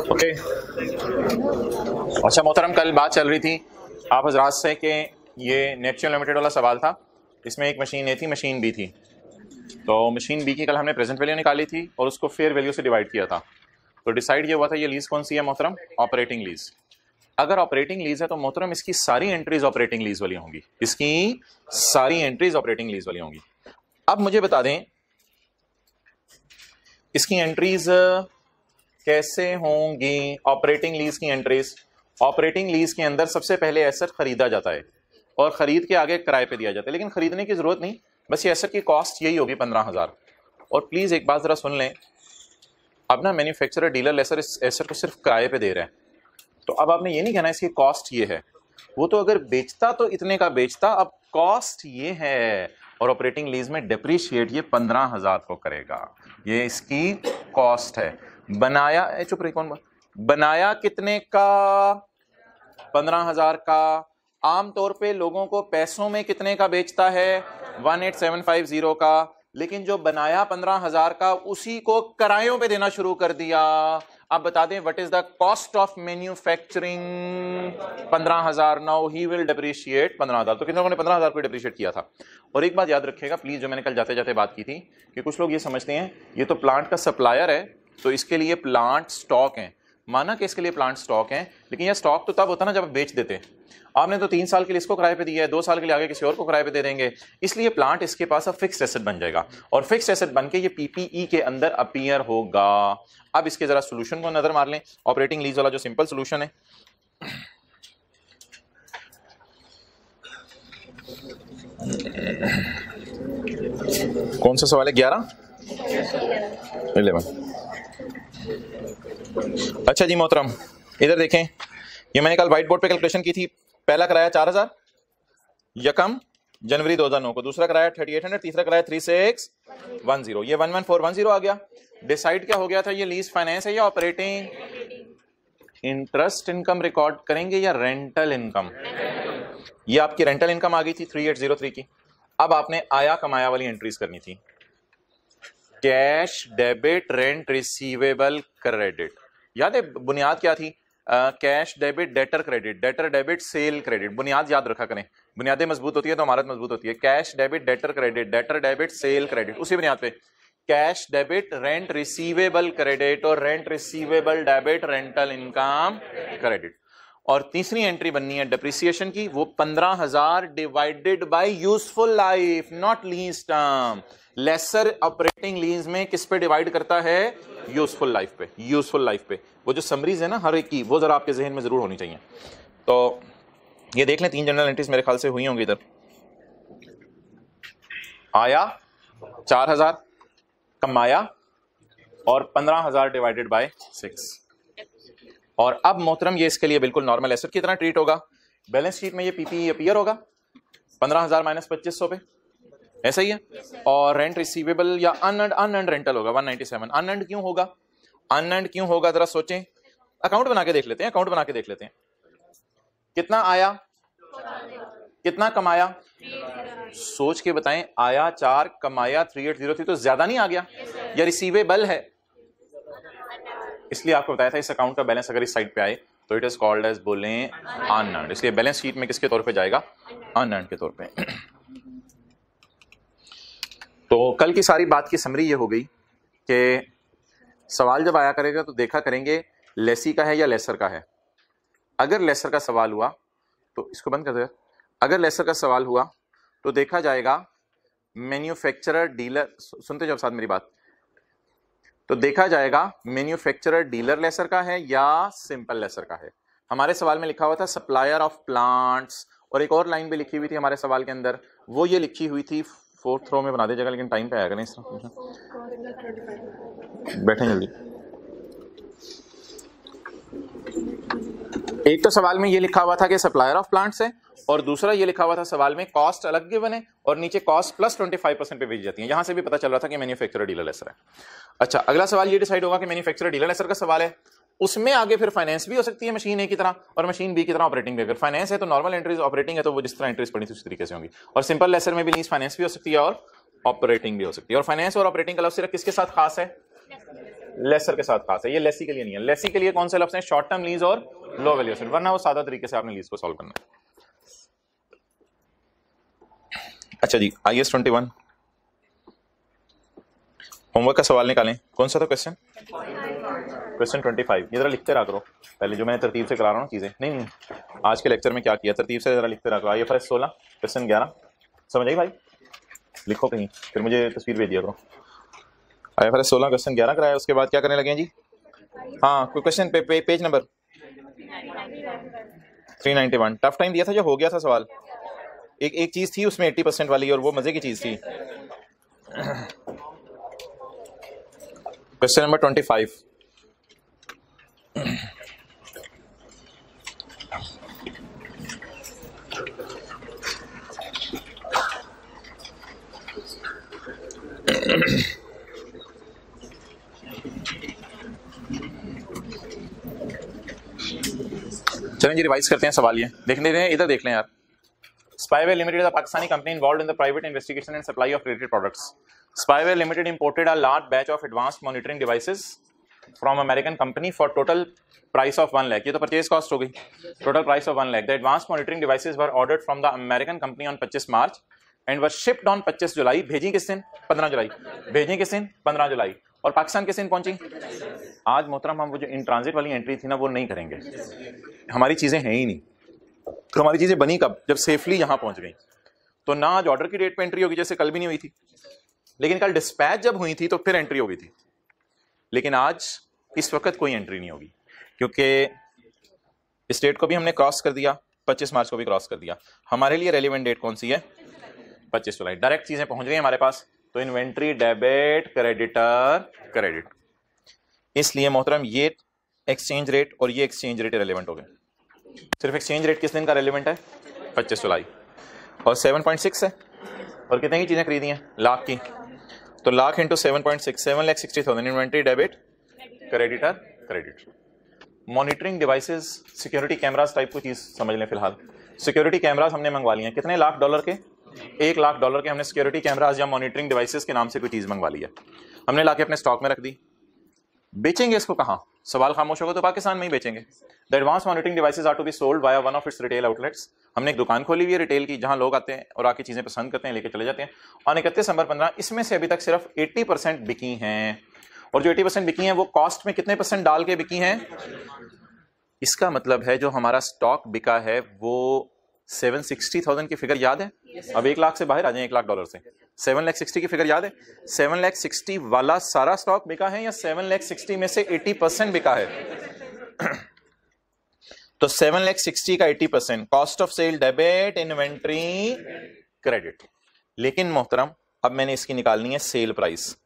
Okay अच्छा मोहतरम, कल बात चल रही थी आप हजरात से कि ये नेपच्यून लिमिटेड वाला सवाल था। इसमें एक मशीन ए थी, मशीन बी थी। तो मशीन बी की कल हमने प्रेजेंट वैल्यू निकाली थी और उसको फेयर वैल्यू से डिवाइड किया था। तो डिसाइड ये हुआ था ये लीज कौन सी है मोहतरम? Operating lease. अगर ऑपरेटिंग लीज है तो मोहतरम इसकी सारी एंट्रीज ऑपरेटिंग लीज वाली होंगी, इसकी सारी एंट्रीज ऑपरेटिंग लीज वाली होंगी। अब मुझे बता दें इसकी एंट्रीज कैसे होंगी? ऑपरेटिंग लीज की एंट्रीज, ऑपरेटिंग लीज के अंदर सबसे पहले एसेट खरीदा जाता है और खरीद के आगे किराए पे दिया जाता है, लेकिन खरीदने की जरूरत नहीं, बस ये एसेट की कॉस्ट यही होगी 15,000। और प्लीज एक बात जरा सुन लें, अब ना मैन्युफैक्चरर डीलर लेसर इस एसेट को सिर्फ किराए पे दे रहा है, तो अब आपने ये नहीं कहना इसकी कॉस्ट ये है। वो तो अगर बेचता तो इतने का बेचता, अब कॉस्ट ये है और ऑपरेटिंग लीज में डिप्रीशिएट ये 15,000 को करेगा, ये इसकी कॉस्ट है। बनाया चुप रही कौन बनाया कितने का? 15,000 का। आमतौर पे लोगों को पैसों में कितने का बेचता है? 18,750 का। लेकिन जो बनाया 15,000 का उसी को किरायों पे देना शुरू कर दिया। अब बता दें what is the cost of manufacturing? 15,000। Now he will depreciate 15,000। तो कितने लोगों ने 15,000 को डिप्रिशिएट किया था? और एक बात याद रखिएगा प्लीज, जो मैंने कल जाते जाते बात की थी कि कुछ लोग ये समझते हैं ये तो प्लांट का सप्लायर है तो इसके लिए प्लांट स्टॉक है। माना कि इसके लिए प्लांट स्टॉक है, लेकिन यह स्टॉक तो तब होता ना जब आप बेच देते। आपने तो 3 साल के लिए इसको किराए पे दिया है, 2 साल के लिए आगे किसी और को किराए पे दे देंगे, इसलिए प्लांट इसके पास अब फिक्स्ड एसेट बन जाएगा और फिक्स्ड एसेट बन के ये पीपीई के अंदर अपीयर होगा। अब इसके जरा सोल्यूशन को नजर मार लें। ऑपरेटिंग लीज वाला जो सिंपल सोल्यूशन है, कौन सा सवाल है? 11 11। अच्छा जी मोहतरम, इधर देखें, ये मैंने कल व्हाइट बोर्ड पे कैलकुलेशन की थी। पहला कराया 4,000 यकम जनवरी 2009 को, दूसरा कराया 3800, तीसरा कराया 3610, ये 11410 आ गया। डिसाइड क्या हो गया था? ये लीज फाइनेंस है या ऑपरेटिंग? इंटरेस्ट इनकम रिकॉर्ड करेंगे या रेंटल इनकम? ये आपकी रेंटल इनकम आ गई थी 3803 की। अब आपने आया कमाया वाली एंट्रीज करनी थी। Cash debit rent receivable credit, याद है बुनियाद क्या थी? Cash debit debtor credit, debtor debit sale credit. बुनियाद याद रखा करें, बुनियादें मजबूत होती है तो इमारत मजबूत होती है। Cash debit debtor credit, debtor debit sale credit, उसी बुनियाद पे cash debit rent receivable credit और rent receivable debit rental income credit. और तीसरी एंट्री बननी है डिप्रिसिएशन की, वो 15,000 divided by useful life, not lease term. Lessor operating lease में किस पे डिवाइड करता है? यूजफुल लाइफ पे। यूजफुल लाइफ पे वो जो समरीज है ना हर एक की, वो जरा आपके जहन में जरूर होनी चाहिए। तो ये देख लें, 3 जनरल एंट्रीज मेरे ख्याल से हुई होंगी। इधर आया 4,000, कमाया और 15,000 डिवाइडेड बाय 6। और अब मोहतरम ये इसके लिए बिल्कुल नॉर्मल एसेट की तरह ट्रीट होगा। बैलेंस शीट में ये पीपीई अपीयर होगा 15,000 माइनस 2500 पे, ऐसा ही है। और रेंट रिसीवेबल या अनअर्न्ड रेंटल होगा 197। अनअर्न्ड क्यों होगा? अनअर्न्ड क्यों होगा जरा सोचें, अकाउंट बना के देख लेते हैं, अकाउंट बना के देख लेते हैं। कितना आया, कितना कमाया? सोच के बताएं। आया 4, कमाया 3803, तो ज्यादा नहीं आ गया? या रिसीवेबल है, इसलिए आपको बताया था इस अकाउंट का बैलेंस अगर इस साइड पे आए तो इट इज कॉल्ड एज बोलें अनअर्न्ड। इसलिए बैलेंस शीट में किसके तौर पे जाएगा? अनअर्न्ड के तौर पे। तो कल की सारी बात की समरी ये हो गई कि सवाल जब आया करेगा तो देखा करेंगे लेसी का है या लेसर का है। अगर लेसर का सवाल हुआ तो इसको बंद कर दे। अगर लेसर का सवाल हुआ तो देखा जाएगा मैन्युफैक्चरर डीलर, सुनते जाओ साथ मेरी बात, तो देखा जाएगा मैन्युफैक्चरर डीलर लेसर का है या सिंपल लेसर का है। हमारे सवाल में लिखा हुआ था सप्लायर ऑफ प्लांट्स, और एक और लाइन भी liखी हुई थी हमारे सवाल के अंदर, वो ये लिखी हुई थी 4th रो में बना दीजिएगा, लेकिन टाइम पे आया करें इस तरह। बैठे जल्दी। एक तो सवाल में ये लिखा हुआ था कि सप्लायर ऑफ प्लांट्स है, और दूसरा ये लिखा हुआ था सवाल में कॉस्ट अलग गिवन है और नीचे कॉस्ट प्लस 25% पे भेजी जाती है। यहां से भी पता चल रहा था कि मैन्युफैक्चरर डीलर लेसर है। अच्छा, अगला सवाल ये डिसाइड होगा कि मैन्युफैक्चरर डीलर लेसर का सवाल है उसमें आगे फिर फाइनेंस भी हो सकती है मशीन ए की तरह और मशीन बी की तरह ऑपरेटिंग भी। अगर फाइनेंस है तो नॉर्मल एंट्रीज, ऑपरेटिंग है तो वो जिस तरह एंट्रीज पड़ी थी उसी तरीके से होंगी। और सिंपल लेसर में भी लीज फाइनेंस भी हो सकती है और ऑपरेटिंग भी हो सकती है। और फाइनेंस और ऑपरेटिंग का लफ्ज सिर्फ किसके साथ खास है? लेसर के साथ खास है। ये लेसी के लिए नहीं है। लेसी के लिए कौन से लफ्ज हैं? शॉर्ट टर्म लीज और लो वैल्यूएशन, वरना वो सादा तरीके से आपने लीज को सॉल्व करना है। अच्छा जी, IAS 21 होमवर्क का सवाल निकालें। कौन सा था क्वेश्चन? क्वेश्चन 25। ये जरा लिखते रहा करो पहले, जो मैं तरतीब से करा रहा हूँ चीजें। नहीं आज के लेक्चर में क्या किया, तरतीब से जरा लिखते रहा करो। IFRS 16 क्वेश्चन 11 समझ आई भाई? लिखो कहीं, फिर मुझे तस्वीर भेज दिया करो। IFRS 16 क्वेश्चन 11 कराया, उसके बाद क्या करने लगे हैं जी? हाँ, कोई question page number 391। Tough time दिया था जो हो गया था सवाल। एक चीज थी उसमें 80% वाली और वो मजे की चीज थी। Question number 25। चलें जी रिवाइज करते हैं सवाल। ये देखने दें, इधर देख लें यार। Spyware Limited is a Pakistani company involved in the private investigation and supply of related products. Spyware Limited imported a large batch of advanced monitoring devices from American company for total price of 1 lakh. ये तो purchase cost हो गई, total price of 1 lakh. The advanced monitoring devices were ordered from the American company on 25 March and were shipped on 25 जुलाई। भेजी किस दिन? 15 जुलाई। भेजी किस दिन? 15 जुलाई। और पाकिस्तान किस दिन पहुंची? आज मोहतरम हम वो जो इन ट्रांजिट वाली एंट्री थी ना वो नहीं करेंगे, हमारी चीजें हैं ही नहीं। तो हमारी चीजें बनी कब? जब सेफली यहां पहुंच गई। तो ना आज ऑर्डर की डेट पे एंट्री होगी, जैसे कल भी नहीं हुई थी, लेकिन कल डिस्पैच जब हुई थी तो फिर एंट्री हो गई थी। लेकिन आज इस वक्त कोई एंट्री नहीं होगी क्योंकि इस डेट को भी हमने क्रॉस कर दिया, 25 मार्च को भी क्रॉस कर दिया। हमारे लिए रेलिवेंट डेट कौन सी है? 25 जुलाई। डायरेक्ट चीजें पहुंच गई हमारे पास। तो इन्वेंट्री डेबिट, क्रेडिटर क्रेडिट। इसलिए मोहतरम ये एक्सचेंज रेट और ये एक्सचेंज रेट रेलिवेंट हो गए। सिर्फ एक्सचेंज रेट किस दिन का रेलिवेंट है? 25 जुलाई। और 7.6 है और कितने की चीजें खरीदी हैं? लाख की। तो lakh into 7.6, 7,60,000 inventory debit, creditor credit. Monitoring devices, security cameras type की चीज समझ लें फिलहाल। सिक्योरिटी कैमरास हमने मंगवा लिए हैं। कितने? $1,00,000 के। $1 लाख के हमने सिक्योरिटी कैमरास या मॉनिटरिंग डिवाइसेस के नाम से कोई चीज मंगवा ली है। हमने लाके अपने स्टॉक में रख दी। बेचेंगे इसको कहां? सवाल खामोश होगा तो पाकिस्तान में ही बेचेंगे। The advance monitoring devices are to be sold via one of its retail outlets. हमने एक दुकान खोली हुई है रिटेल की, जहां लोग आते हैं और आके चीजें पसंद करते हैं, लेके चले जाते हैं। और 31 दिसंबर 15 इसमें से अभी तक सिर्फ 80% बिकी हैं। और जो 80% बिकी हैं वो कॉस्ट में कितने परसेंट डाल के बिकी हैं? इसका मतलब है जो हमारा स्टॉक बिका है वो 760,000 की फिगर याद है? अब 1 लाख से बाहर आ जाए, $1,00,000 से 7,60,000 की फिगर याद है? 7,60,000 वाला सारा स्टॉक बिका है या 7,60,000 में से 80% बिका है? तो 7,60,000 का 80%, cost of sale debit, inventory credit. लेकिन मोहतरम अब मैंने इसकी निकालनी है सेल प्राइस।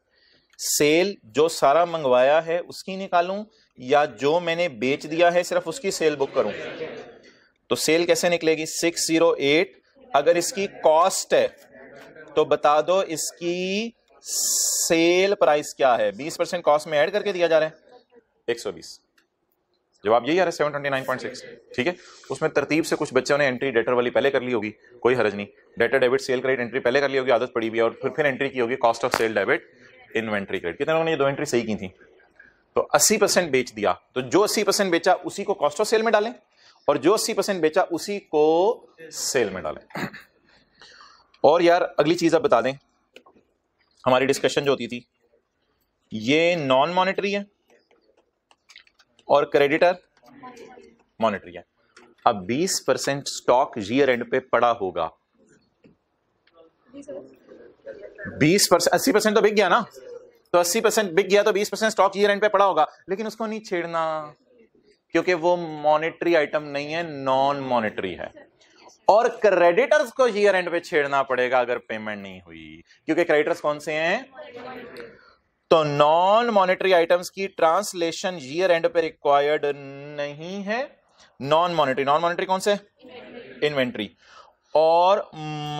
सेल जो सारा मंगवाया है उसकी निकालूं या जो मैंने बेच दिया है सिर्फ उसकी सेल बुक करूं? तो सेल कैसे निकलेगी? 608। अगर इसकी कॉस्ट है तो बता दो इसकी सेल प्राइस क्या है? 20% कॉस्ट में ऐड करके दिया जा रहा है 120। जवाब यही आ रहा है 729.6। ठीक है, उसमें तरतीब से कुछ बच्चों ने एंट्री डेटर वाली पहले कर ली होगी, कोई हर्ज नहीं। Debtor debit sale credit entry पहले कर ली होगी, आदत पड़ी हुई है, और फिर एंट्री की होगी cost of sale debit, inventory credit. कितने लोगों ने ये दो एंट्री सही की थी? तो 80% बेच दिया, तो जो 80% बेचा उसी को कॉस्ट ऑफ सेल में डालें और जो 80% बेचा उसी को सेल में डालें। और यार अगली चीज आप बता दें, हमारी डिस्कशन जो होती थी ये नॉन मॉनेटरी है और क्रेडिटर मॉनेटरी है। अब 20% स्टॉक ईयर एंड पे पड़ा होगा। 20%, 80% तो बिक गया ना, तो 80% बिक गया तो 20% स्टॉक ईयर एंड पे पड़ा होगा, लेकिन उसको नहीं छेड़ना क्योंकि वो मॉनेटरी आइटम नहीं है, नॉन मॉनेटरी है। और क्रेडिटर्स को ईयर एंड पे छेड़ना पड़ेगा अगर पेमेंट नहीं हुई, क्योंकि क्रेडिटर्स कौन से हैं? तो नॉन मॉनेटरी आइटम्स की ट्रांसलेशन ईयर एंड पे रिक्वायर्ड नहीं है। नॉन मॉनेटरी कौन से? इन्वेंट्री। और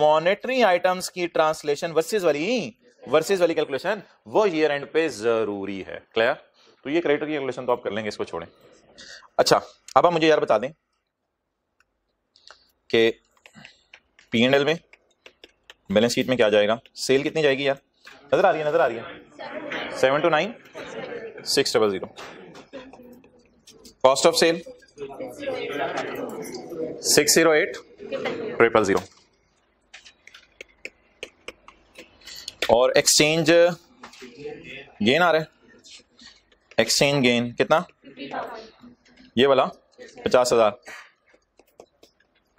मॉनेटरी आइटम्स की ट्रांसलेशन वर्सेस वाली कैलकुलेशन वो ईयर एंड पे जरूरी है। क्लियर? तो ये क्रेडिटर की कैलकुलेशन तो आप कर लेंगे, इसको छोड़ें। अच्छा अब आप मुझे यार बता दें कि P&L में बैलेंस शीट में क्या जाएगा, सेल कितनी जाएगी यार, नजर आ रही है, नजर आ रही है, 729 600, कॉस्ट ऑफ सेल 608 000, और एक्सचेंज गेन आ रहा है, एक्सचेंज गेन कितना, ये वाला 50,000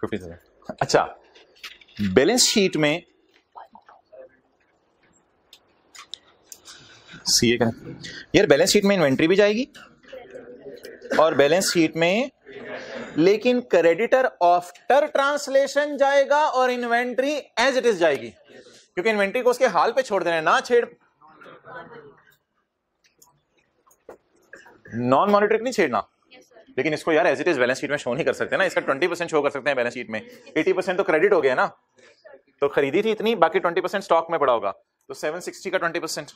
50,000। अच्छा बैलेंस शीट में सीए का यार, बैलेंस शीट में इन्वेंट्री भी जाएगी और बैलेंस शीट में, लेकिन क्रेडिटर आफ्टर ट्रांसलेशन जाएगा और इन्वेंट्री एज इट इज जाएगी, क्योंकि इन्वेंट्री को उसके हाल पे छोड़ देना है, ना छेड़, नॉन मॉनिटरी नहीं छेड़ना। लेकिन इसको यार as it is balance sheet में शो नहीं कर सकते ना, इसका 20% शो कर सकते हैं बैलेंस शीट में, 80% तो क्रेडिट हो गया ना, तो खरीदी थी इतनी, बाकी 20% स्टॉक में पड़ा होगा, तो 760 का 20%।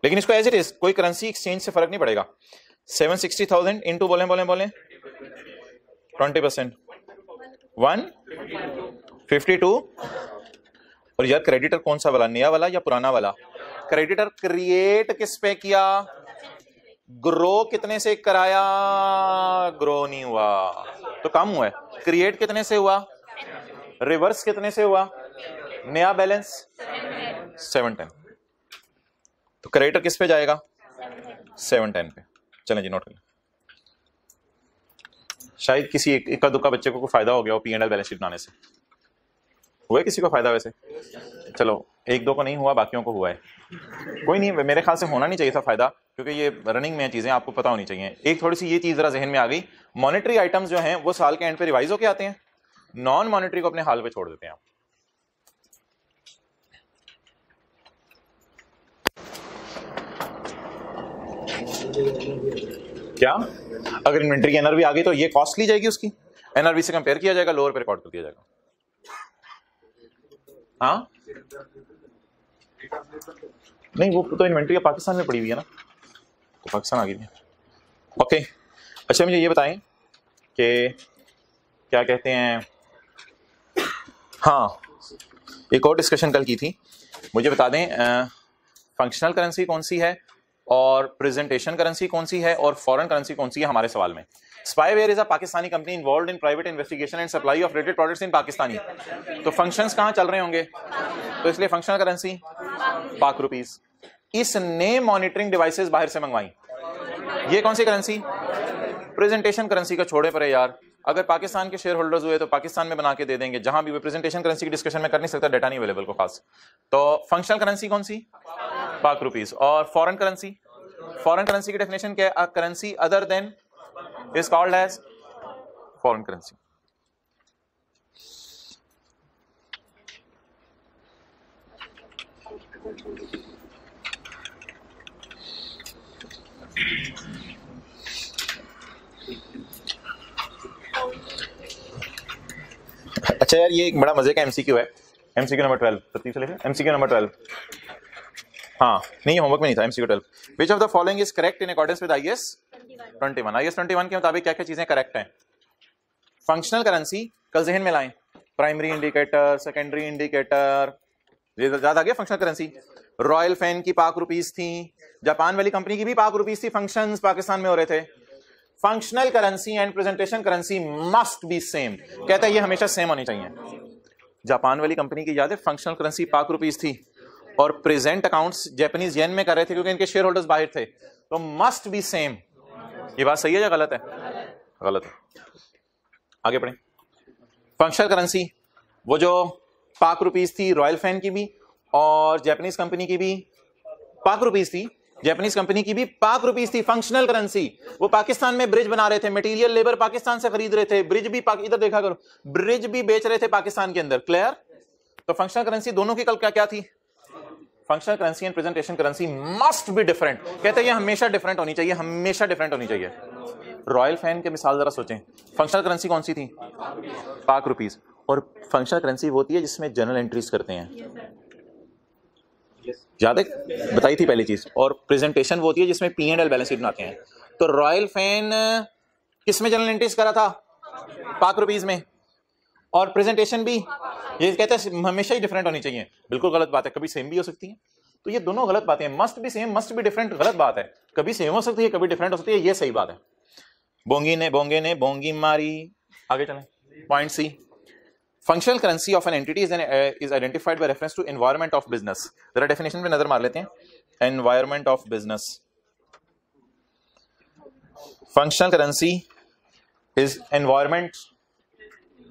लेकिन इसको एज इट इज, कोई करेंसी एक्सचेंज से फर्क नहीं पड़ेगा, 760,000 इंटू बोले 20%, 152। और यार क्रेडिटर कौन सा वाला, नया वाला या पुराना वाला, क्रेडिटर क्रिएट किस पे किया, ग्रो कितने से कराया, ग्रो नहीं हुआ तो कम हुआ है, क्रिएट कितने से हुआ, रिवर्स कितने से हुआ, नया बैलेंस 710, तो क्रेडिटर किस पे जाएगा, 710 पे। चलें जी नोट करें, शायद किसी इक्का दुक्का बच्चे को फायदा हो गया हो P&L बैलेंस शीट बनाने से, हुआ किसी को फायदा, वैसे चलो एक दो को नहीं हुआ, बाकियों को हुआ है, कोई नहीं, मेरे ख्याल से होना नहीं चाहिए था फायदा, क्योंकि ये रनिंग में चीजें आपको पता होनी चाहिए। एक थोड़ी सी ये चीज जरा जहन में आ गई, मॉनेटरी आइटम्स जो हैं वो साल के एंड पे रिवाइज होके आते हैं, नॉन मॉनेटरी को अपने हाल पे छोड़ देते हैं आप। क्या अगर इन्वेंट्री की एनआरवी आ गई तो ये कॉस्ट ली जाएगी, उसकी एनआरवी से कंपेयर किया जाएगा, लोअर पे रिकॉर्ड कर दिया जाएगा। हाँ नहीं, वो तो इन्वेंट्री पाकिस्तान में पड़ी हुई है ना, तो पाकिस्तान आ गई है। ओके अच्छा मुझे ये बताएं कि क्या कहते हैं, हाँ एक और डिस्कशन कल की थी, मुझे बता दें फंक्शनल करेंसी कौन सी है और प्रेजेंटेशन करेंसी कौन सी है और फॉरेन करेंसी कौन सी है हमारे सवाल में। Spyware is a Pakistani company involved in private investigation and supply of rated products in Pakistani, तो फंक्शंस कहाँ चल रहे होंगे, तो इसलिए फंक्शनल करेंसी पाक रुपीस। इसने मॉनिटरिंग डिवाइसेस बाहर से मंगवाई, ये कौन सी करेंसी, प्रेजेंटेशन करेंसी का छोड़े परे यार, अगर पाकिस्तान के शेयर होल्डर्स हुए तो पाकिस्तान में बना के दे देंगे, जहां भी प्रेजेंटेशन करेंसी की डिस्कशन में कर नहीं सकता, डाटा नहीं अवेलेबल को खास। तो फंक्शनल करेंसी कौन सी, पाक रुपीस। और फॉरेन करेंसी, फॉरेन करेंसी की डेफिनेशन क्या है, currency other than is called as foreign currency. अच्छा यार ये एक बड़ा मजे का एमसीक्यू है, एमसीक्यू नंबर 12, तरतीब से लिखें, एमसीक्यू नंबर 12, हाँ नहीं होमवर्क में नहीं था, MCQ 12, which of the following is correct in accordance with IAS 21। IAS 21 के मुताबिक क्या क्या चीजें करेक्ट हैं। फंक्शनल करेंसी कल जहन में लाएं, प्राइमरी इंडिकेटर, सेकेंडरी इंडिकेटर, याद आ गया फंक्शनल करेंसी। रॉयल फैन की पाक रुपीस थी, जापान वाली कंपनी की भी पाक रुपीस थी, फंक्शंस पाकिस्तान में हो रहे थे। Functional currency and presentation currency must be same, कहता है ये हमेशा सेम होनी चाहिए। जापान वाली कंपनी की याद है फंक्शनल करेंसी पाक रुपीस थी और प्रेजेंट अकाउंट्स जापानीज येन में कर रहे थे क्योंकि इनके शेयर होल्डर्स बाहर थे, तो मस्ट बी सेम। ये बात सही है या गलत है, गलत है। आगे बढ़े, फंक्शनल करेंसी वो जो पाक रुपीस थी रॉयल फैन की भी और जापानीज कंपनी की भी पाक रुपीस थी, जापानीज कंपनी की भी पाक रुपीस थी। फंक्शनल करेंसी वो पाकिस्तान में ब्रिज बना रहे थे, मटेरियल लेबर पाकिस्तान से खरीद रहे थे, ब्रिज भी इधर देखा करो, ब्रिज भी बेच रहे थे पाकिस्तान के अंदर, क्लियर। तो फंक्शनल करेंसी दोनों की कल क्या क्या थी, functional currency and presentation currency must be different, कहते हैं ये हमेशा डिफरेंट होनी चाहिए, हमेशा डिफरेंट होनी चाहिए। रॉयल फैन के मिसाल जरा सोचें, फंक्शनल करेंसी कौन सी थी, पाक रुपीस, और फंक्शनल करेंसी वो होती है जिसमें जनरल एंट्रीज करते हैं, याद है, बताई थी पहली चीज। और प्रेजेंटेशन वो होती है जिसमें P and L balance sheet बनाते हैं। तो रॉयल फैन किस में जनरल एंट्रीज करा था? पाक रुपीज में। और प्रेजेंटेशन भी ये कहते हैं हमेशा ही डिफरेंट होनी चाहिए। बिल्कुल गलत बात है, कभी सेम भी हो सकती है। तो ये दोनों गलत बातें हैं। मस्ट भी सेम, मस्ट भी डिफरेंट गलत बात है। कभी सेम हो सकती है, कभी डिफरेंट हो सकती है, ये सही बात है। बोंगे ने बोंगी मारी। आगे चलें। Point C, functional currency of an entity is identified by reference to environment of business. जरा डेफिनेशन पे नजर मार लेते हैं। Environment of business, functional currency is environment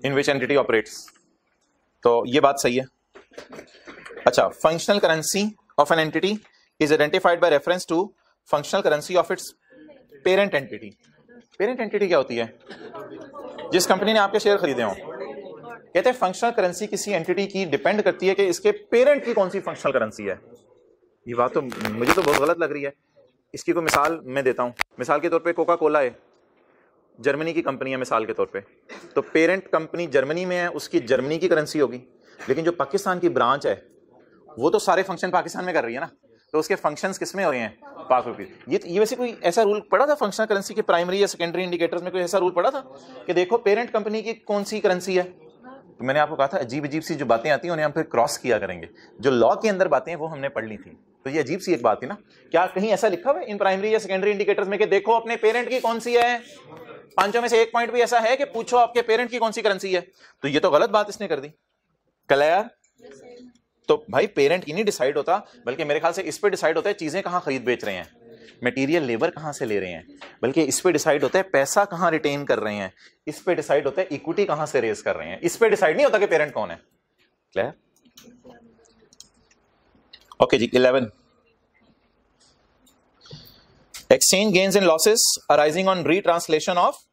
in which entity operates. तो ये बात सही है। अच्छा, functional currency of an entity is identified by reference to functional currency of its parent entity. Parent entity क्या होती है? जिस कंपनी ने आपके शेयर खरीदे हों। कहते हैं फंक्शनल करेंसी किसी एंटिटी की डिपेंड करती है कि इसके पेरेंट की कौन सी फंक्शनल करेंसी है। ये बात तो मुझे तो बहुत गलत लग रही है। इसकी कोई मिसाल मैं देता हूं। मिसाल के तौर पे कोका कोला है, जर्मनी की कंपनी है मिसाल के तौर पे। तो पेरेंट कंपनी जर्मनी में है, उसकी जर्मनी की करेंसी होगी। लेकिन जो पाकिस्तान की ब्रांच है वो तो सारे फंक्शन पाकिस्तान में कर रही है ना, तो उसके फंक्शंस किस में हो रहे हैं? पाक रुपीज। ये वैसे कोई ऐसा रूल पड़ा था फंक्शनल करेंसी के प्राइमरी या सेकेंडरी इंडिकेटर्स में? कोई ऐसा रूल पड़ा था कि देखो पेरेंट कंपनी की कौन सी करेंसी है? तो मैंने आपको कहा था अजीब अजीब सी जो बातें आती हैं उन्हें हम फिर क्रॉस किया करेंगे। जो लॉ के अंदर बातें हैं वो हमने पढ़ ली थी। तो ये अजीब सी एक बात थी ना। क्या कहीं ऐसा लिखा हुआ है इन प्राइमरी या सेकेंडरी इंडिकेटर्स में कि देखो अपने पेरेंट की कौन सी है? पांचों में से एक पॉइंट भी ऐसा है कि पूछो आपके पेरेंट की कौन सी करेंसी है? तो ये तो गलत बात इसने कर दी। क्लियर? तो भाई पेरेंट की नहीं डिसाइड होता, बल्कि मेरे ख्याल से इस पे डिसाइड होता है चीजें कहां खरीद बेच रहे हैं, मटेरियल लेबर कहां से ले रहे हैं। बल्कि इस पे डिसाइड होता है पैसा कहां रिटेन कर रहे हैं। इस पे डिसाइड होता है इक्विटी कहां से रेज कर रहे हैं। इस पे डिसाइड नहीं होता कि पेरेंट कौन है। क्लियर? ओके जी। 11, exchange gains and losses arising on retranslation of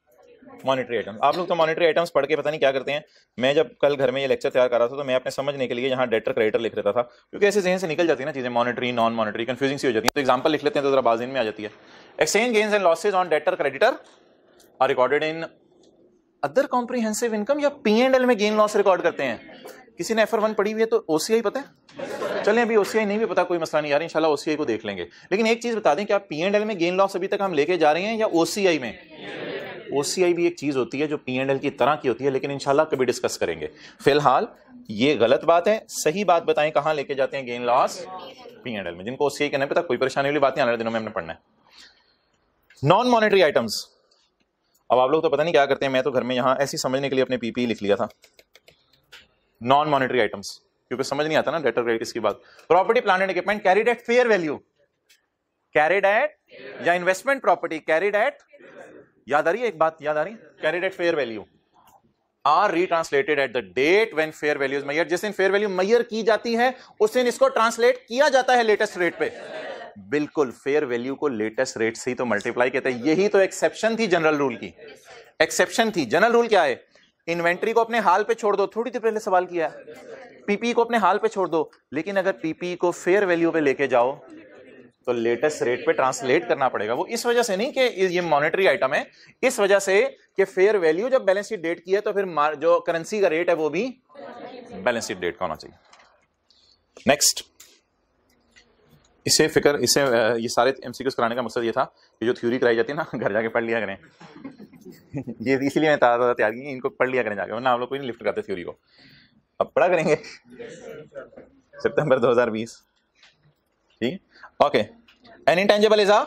monetary items. आप लोग तो मॉनेटरी आइटम्स पढ़ के पता नहीं क्या करते हैं। मैं जब कल घर में ये लेक्चर तैयार कर रहा था तो मैं अपने समझने के लिए यहाँ डेटर क्रेडिटर लिख लेता था, क्योंकि ऐसे जहन से निकल जाती है ना चीजें, मॉनेटरी नॉन मॉनेटरी कंफ्यूजिंग सी हो जाती है। तो एग्जांपल लिख लेते हैं तो जरा बाज़ में आ जाती है। Exchange gains and losses on debtor creditor are recorded in other comprehensive income, या P&L में गेन लॉस रिकॉर्ड करते हैं। किसी ने FR1 पढ़ी हुई है तो OCI पता है? चलें, अभी OCI नहीं भी पता कोई मसला नहीं यार, इंशाल्लाह OCI को देख लेंगे। लेकिन एक चीज बता दें, क्या P&L में गेन लॉस अभी तक हम लेके जा रहे हैं या OCI में? OCI भी एक चीज होती है जो P&L की तरह की होती है, लेकिन इंशाल्लाह कभी डिस्कस करेंगे। फिलहाल ये गलत बात है। सही बात बताएं कहां लेके जाते हैं गेन लॉस? P&L में। जिनको OCI का नहीं पता कोई परेशानी वाली बात नहीं, आने वाले दिनों में हमने पढ़ना है। Non monetary items. अब आप लोग तो पता नहीं क्या करते हैं, मैं तो घर में यहां ऐसी समझने के लिए अपने PPE लिख लिया था, नॉन मॉनेटरी आइटम्स, क्योंकि समझ नहीं आता ना डेटर क्रेडिट इसकी बात। Property plant and equipment carried at fair value, carried at, या इन्वेस्टमेंट प्रॉपर्टी कैरिड एट, याद आ रही है एक बात, याद आ रही है? Carried at fair value are retranslated at the date when fair value is measured. जिस दिन फेयर वैल्यू मेजर की जाती है उस दिन इसको ट्रांसलेट किया जाता है लेटेस्ट रेट पे। बिल्कुल, फेयर वैल्यू को लेटेस्ट रेट से ही तो मल्टीप्लाई कहते हैं। यही तो एक्सेप्शन थी जनरल रूल की। एक्सेप्शन थी। जनरल रूल क्या है? इन्वेंट्री को अपने हाल पे छोड़ दो। थोड़ी देर पहले सवाल किया, पीपी को अपने हाल पे छोड़ दो, लेकिन अगर पीपी को फेयर वैल्यू पे लेके जाओ तो लेटेस्ट रेट पे ट्रांसलेट करना पड़ेगा। वो इस वजह से नहीं कि ये मॉनेटरी आइटम है, इस वजह से कि फेयर वैल्यू जब बैलेंस शीट डेट की है तो फिर जो करेंसी का रेट है वो भी बैलेंस शीट डेट का होना चाहिए। नेक्स्ट, इससे ये सारे एमसीक्यूज कराने का मकसद ये था कि जो थ्योरी कराई जाती है ना, घर जाके पढ़ लिया करें। ये इसलिए मैं तैयार की, इनको पढ़ लिया करें जाके, वरना आप लोग कोई नहीं लिफ्ट करते थ्योरी को। अब पढ़ा करेंगे सितंबर 2020। ठीक, okay. An intangible is a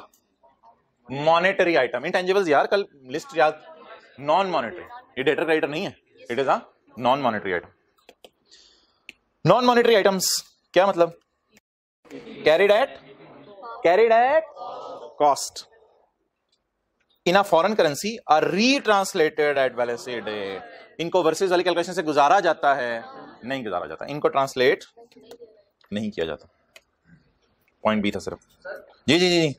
monetary item. Intangibles यार कल लिस्ट याद, नॉन मॉनेटरी, ये डेटर क्रेडिटर नहीं है, it is a non monetary item. Non monetary items क्या मतलब? Carried at cost in a foreign currency are retranslated at balance sheet date. इनको versus वाली कैलकुलेशन से गुजारा जाता है? नहीं गुजारा जाता, इनको ट्रांसलेट नहीं किया जाता। पॉइंट बी था सिर्फ। जी जी जी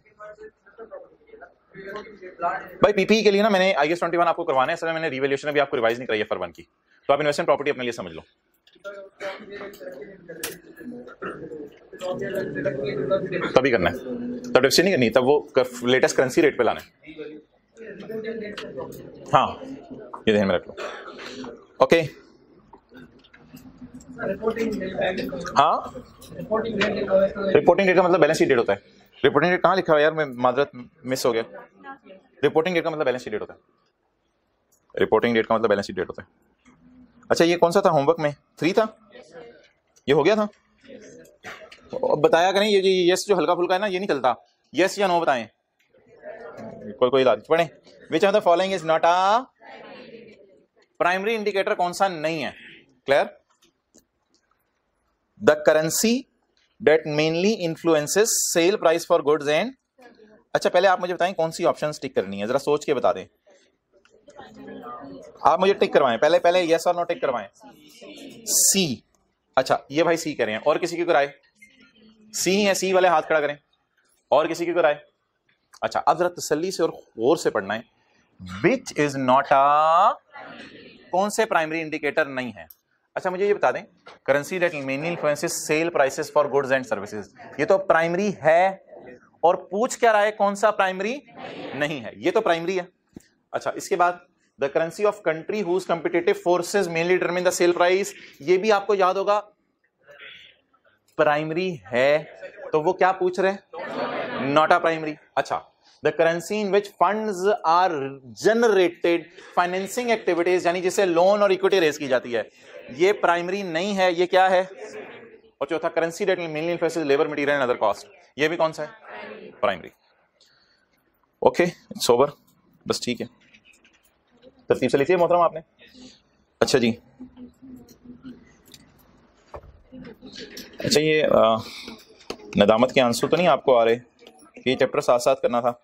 भाई, पीपीई के लिए ना मैंने IS 21 आपको करवाना है। सर मैंने रिवैल्यूएशन अभी आपको रिवाइज नहीं कराई है FR1 की, तो आप इन्वेस्टमेंट प्रॉपर्टी अपने लिए समझ लो। तभी करना है, तब डिफरेंस नहीं करनी, तब वो लेटेस्ट करेंसी रेट पे लाना है। हाँ, ये ध्यान में रख लो। ओके, हाँ, रिपोर्टिंग डेट का मतलब बैलेंस शीट डेट होता है। रिपोर्टिंग डेट कहाँ लिखा हुआ है यार, मैं माजरत मिस हो गया। रिपोर्टिंग डेट का मतलब बैलेंस शीट डेट होता है। रिपोर्टिंग डेट का मतलब बैलेंस शीट डेट होता है। अच्छा, ये कौन सा था होमवर्क में? 3 था, ये हो गया था। बताया करें ये यस जो हल्का फुल्का है ना, ये नहीं चलता। यस या नो बताएं, कोई इलाज पढ़े। विच of the following is not a primary indicator, कौन सा नहीं है? Clear? The currency that mainly influences sale price for goods and. अच्छा, पहले आप मुझे बताएं कौन सी ऑप्शन टिक करनी है, जरा सोच के बता दें। आप मुझे टिक करवाएं, पहले यस और नो टिक करवाएं। सी। अच्छा, ये भाई सी करें, और किसी की कराए? सी है, सी वाले हाथ खड़ा करें, और किसी की कराए? अच्छा, अब जरा तसल्ली से और गौर से पढ़ना है। विच इज नॉट अ, कौन से प्राइमरी इंडिकेटर नहीं है? अच्छा, मुझे ये बता दें, currency that mainly influences sale prices for goods and services, ये तो प्राइमरी है, और पूछ क्या रहा है कौन सा प्राइमरी नहीं है? ये तो प्राइमरी है। अच्छा, इसके बाद the currency of country whose competitive forces mainly determine the sale price, ये भी आपको याद होगा प्राइमरी है, तो वो क्या पूछ रहे हैं? Not a primary. अच्छा, the currency in which funds are generated financing activities, यानी जिसे लोन और इक्विटी रेज की जाती है, ये प्राइमरी नहीं है, ये क्या है? और चौथा, currency that mainly influences labour material and other cost, ये भी कौन सा है? प्राइमरी। ओके, इट्स ओवर, बस ठीक है, तरतीब से लिखिए मोहतरम आपने। अच्छा जी, अच्छा ये नदामत के आंसू तो नहीं आपको आ रहे? ये चैप्टर साथ साथ करना था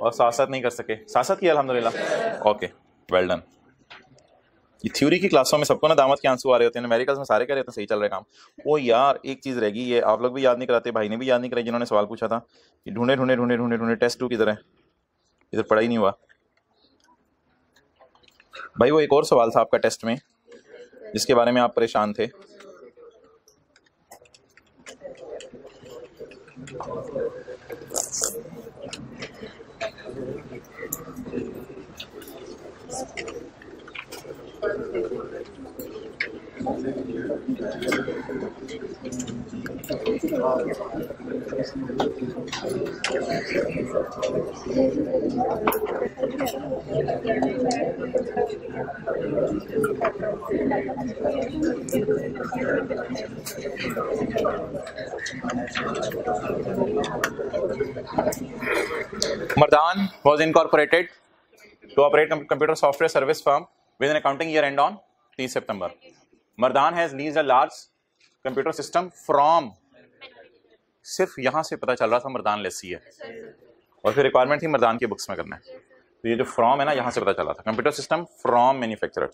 और साथ साथ नहीं कर सके, साथ साथ किया अल्हम्दुलिल्लाह। Okay, well done. ये थ्योरी की क्लासों में सबको नदामत के आंसू आ रहे होते हैं, न्यूमेरिकल्स में सारे कह रहे होते हैं सही चल रहा है काम। ओ यार, एक चीज रहेगी, ये आप लोग भी याद नहीं कराते, भाई ने भी याद नहीं कराई जिन्होंने सवाल पूछा था कि ढूंढे ढूंढे ढूंढे ढूंढे ढूंढे टेस्ट 2 किधर है? इधर पढ़ा ही नहीं हुआ भाई। वो एक और सवाल था आपका टेस्ट में जिसके बारे में आप परेशान थे। Mardan was incorporated to operate computer software service firm with an accounting year end on 30 September. Mardan has leased a large computer system from, सिर्फ यहां से पता चल रहा था मर्दान लेसी है, और फिर रिक्वायरमेंट थी मर्दान की बुक्स में करना है, तो ये जो फ्रॉम है ना, यहां से पता चला था computer system from manufacturer.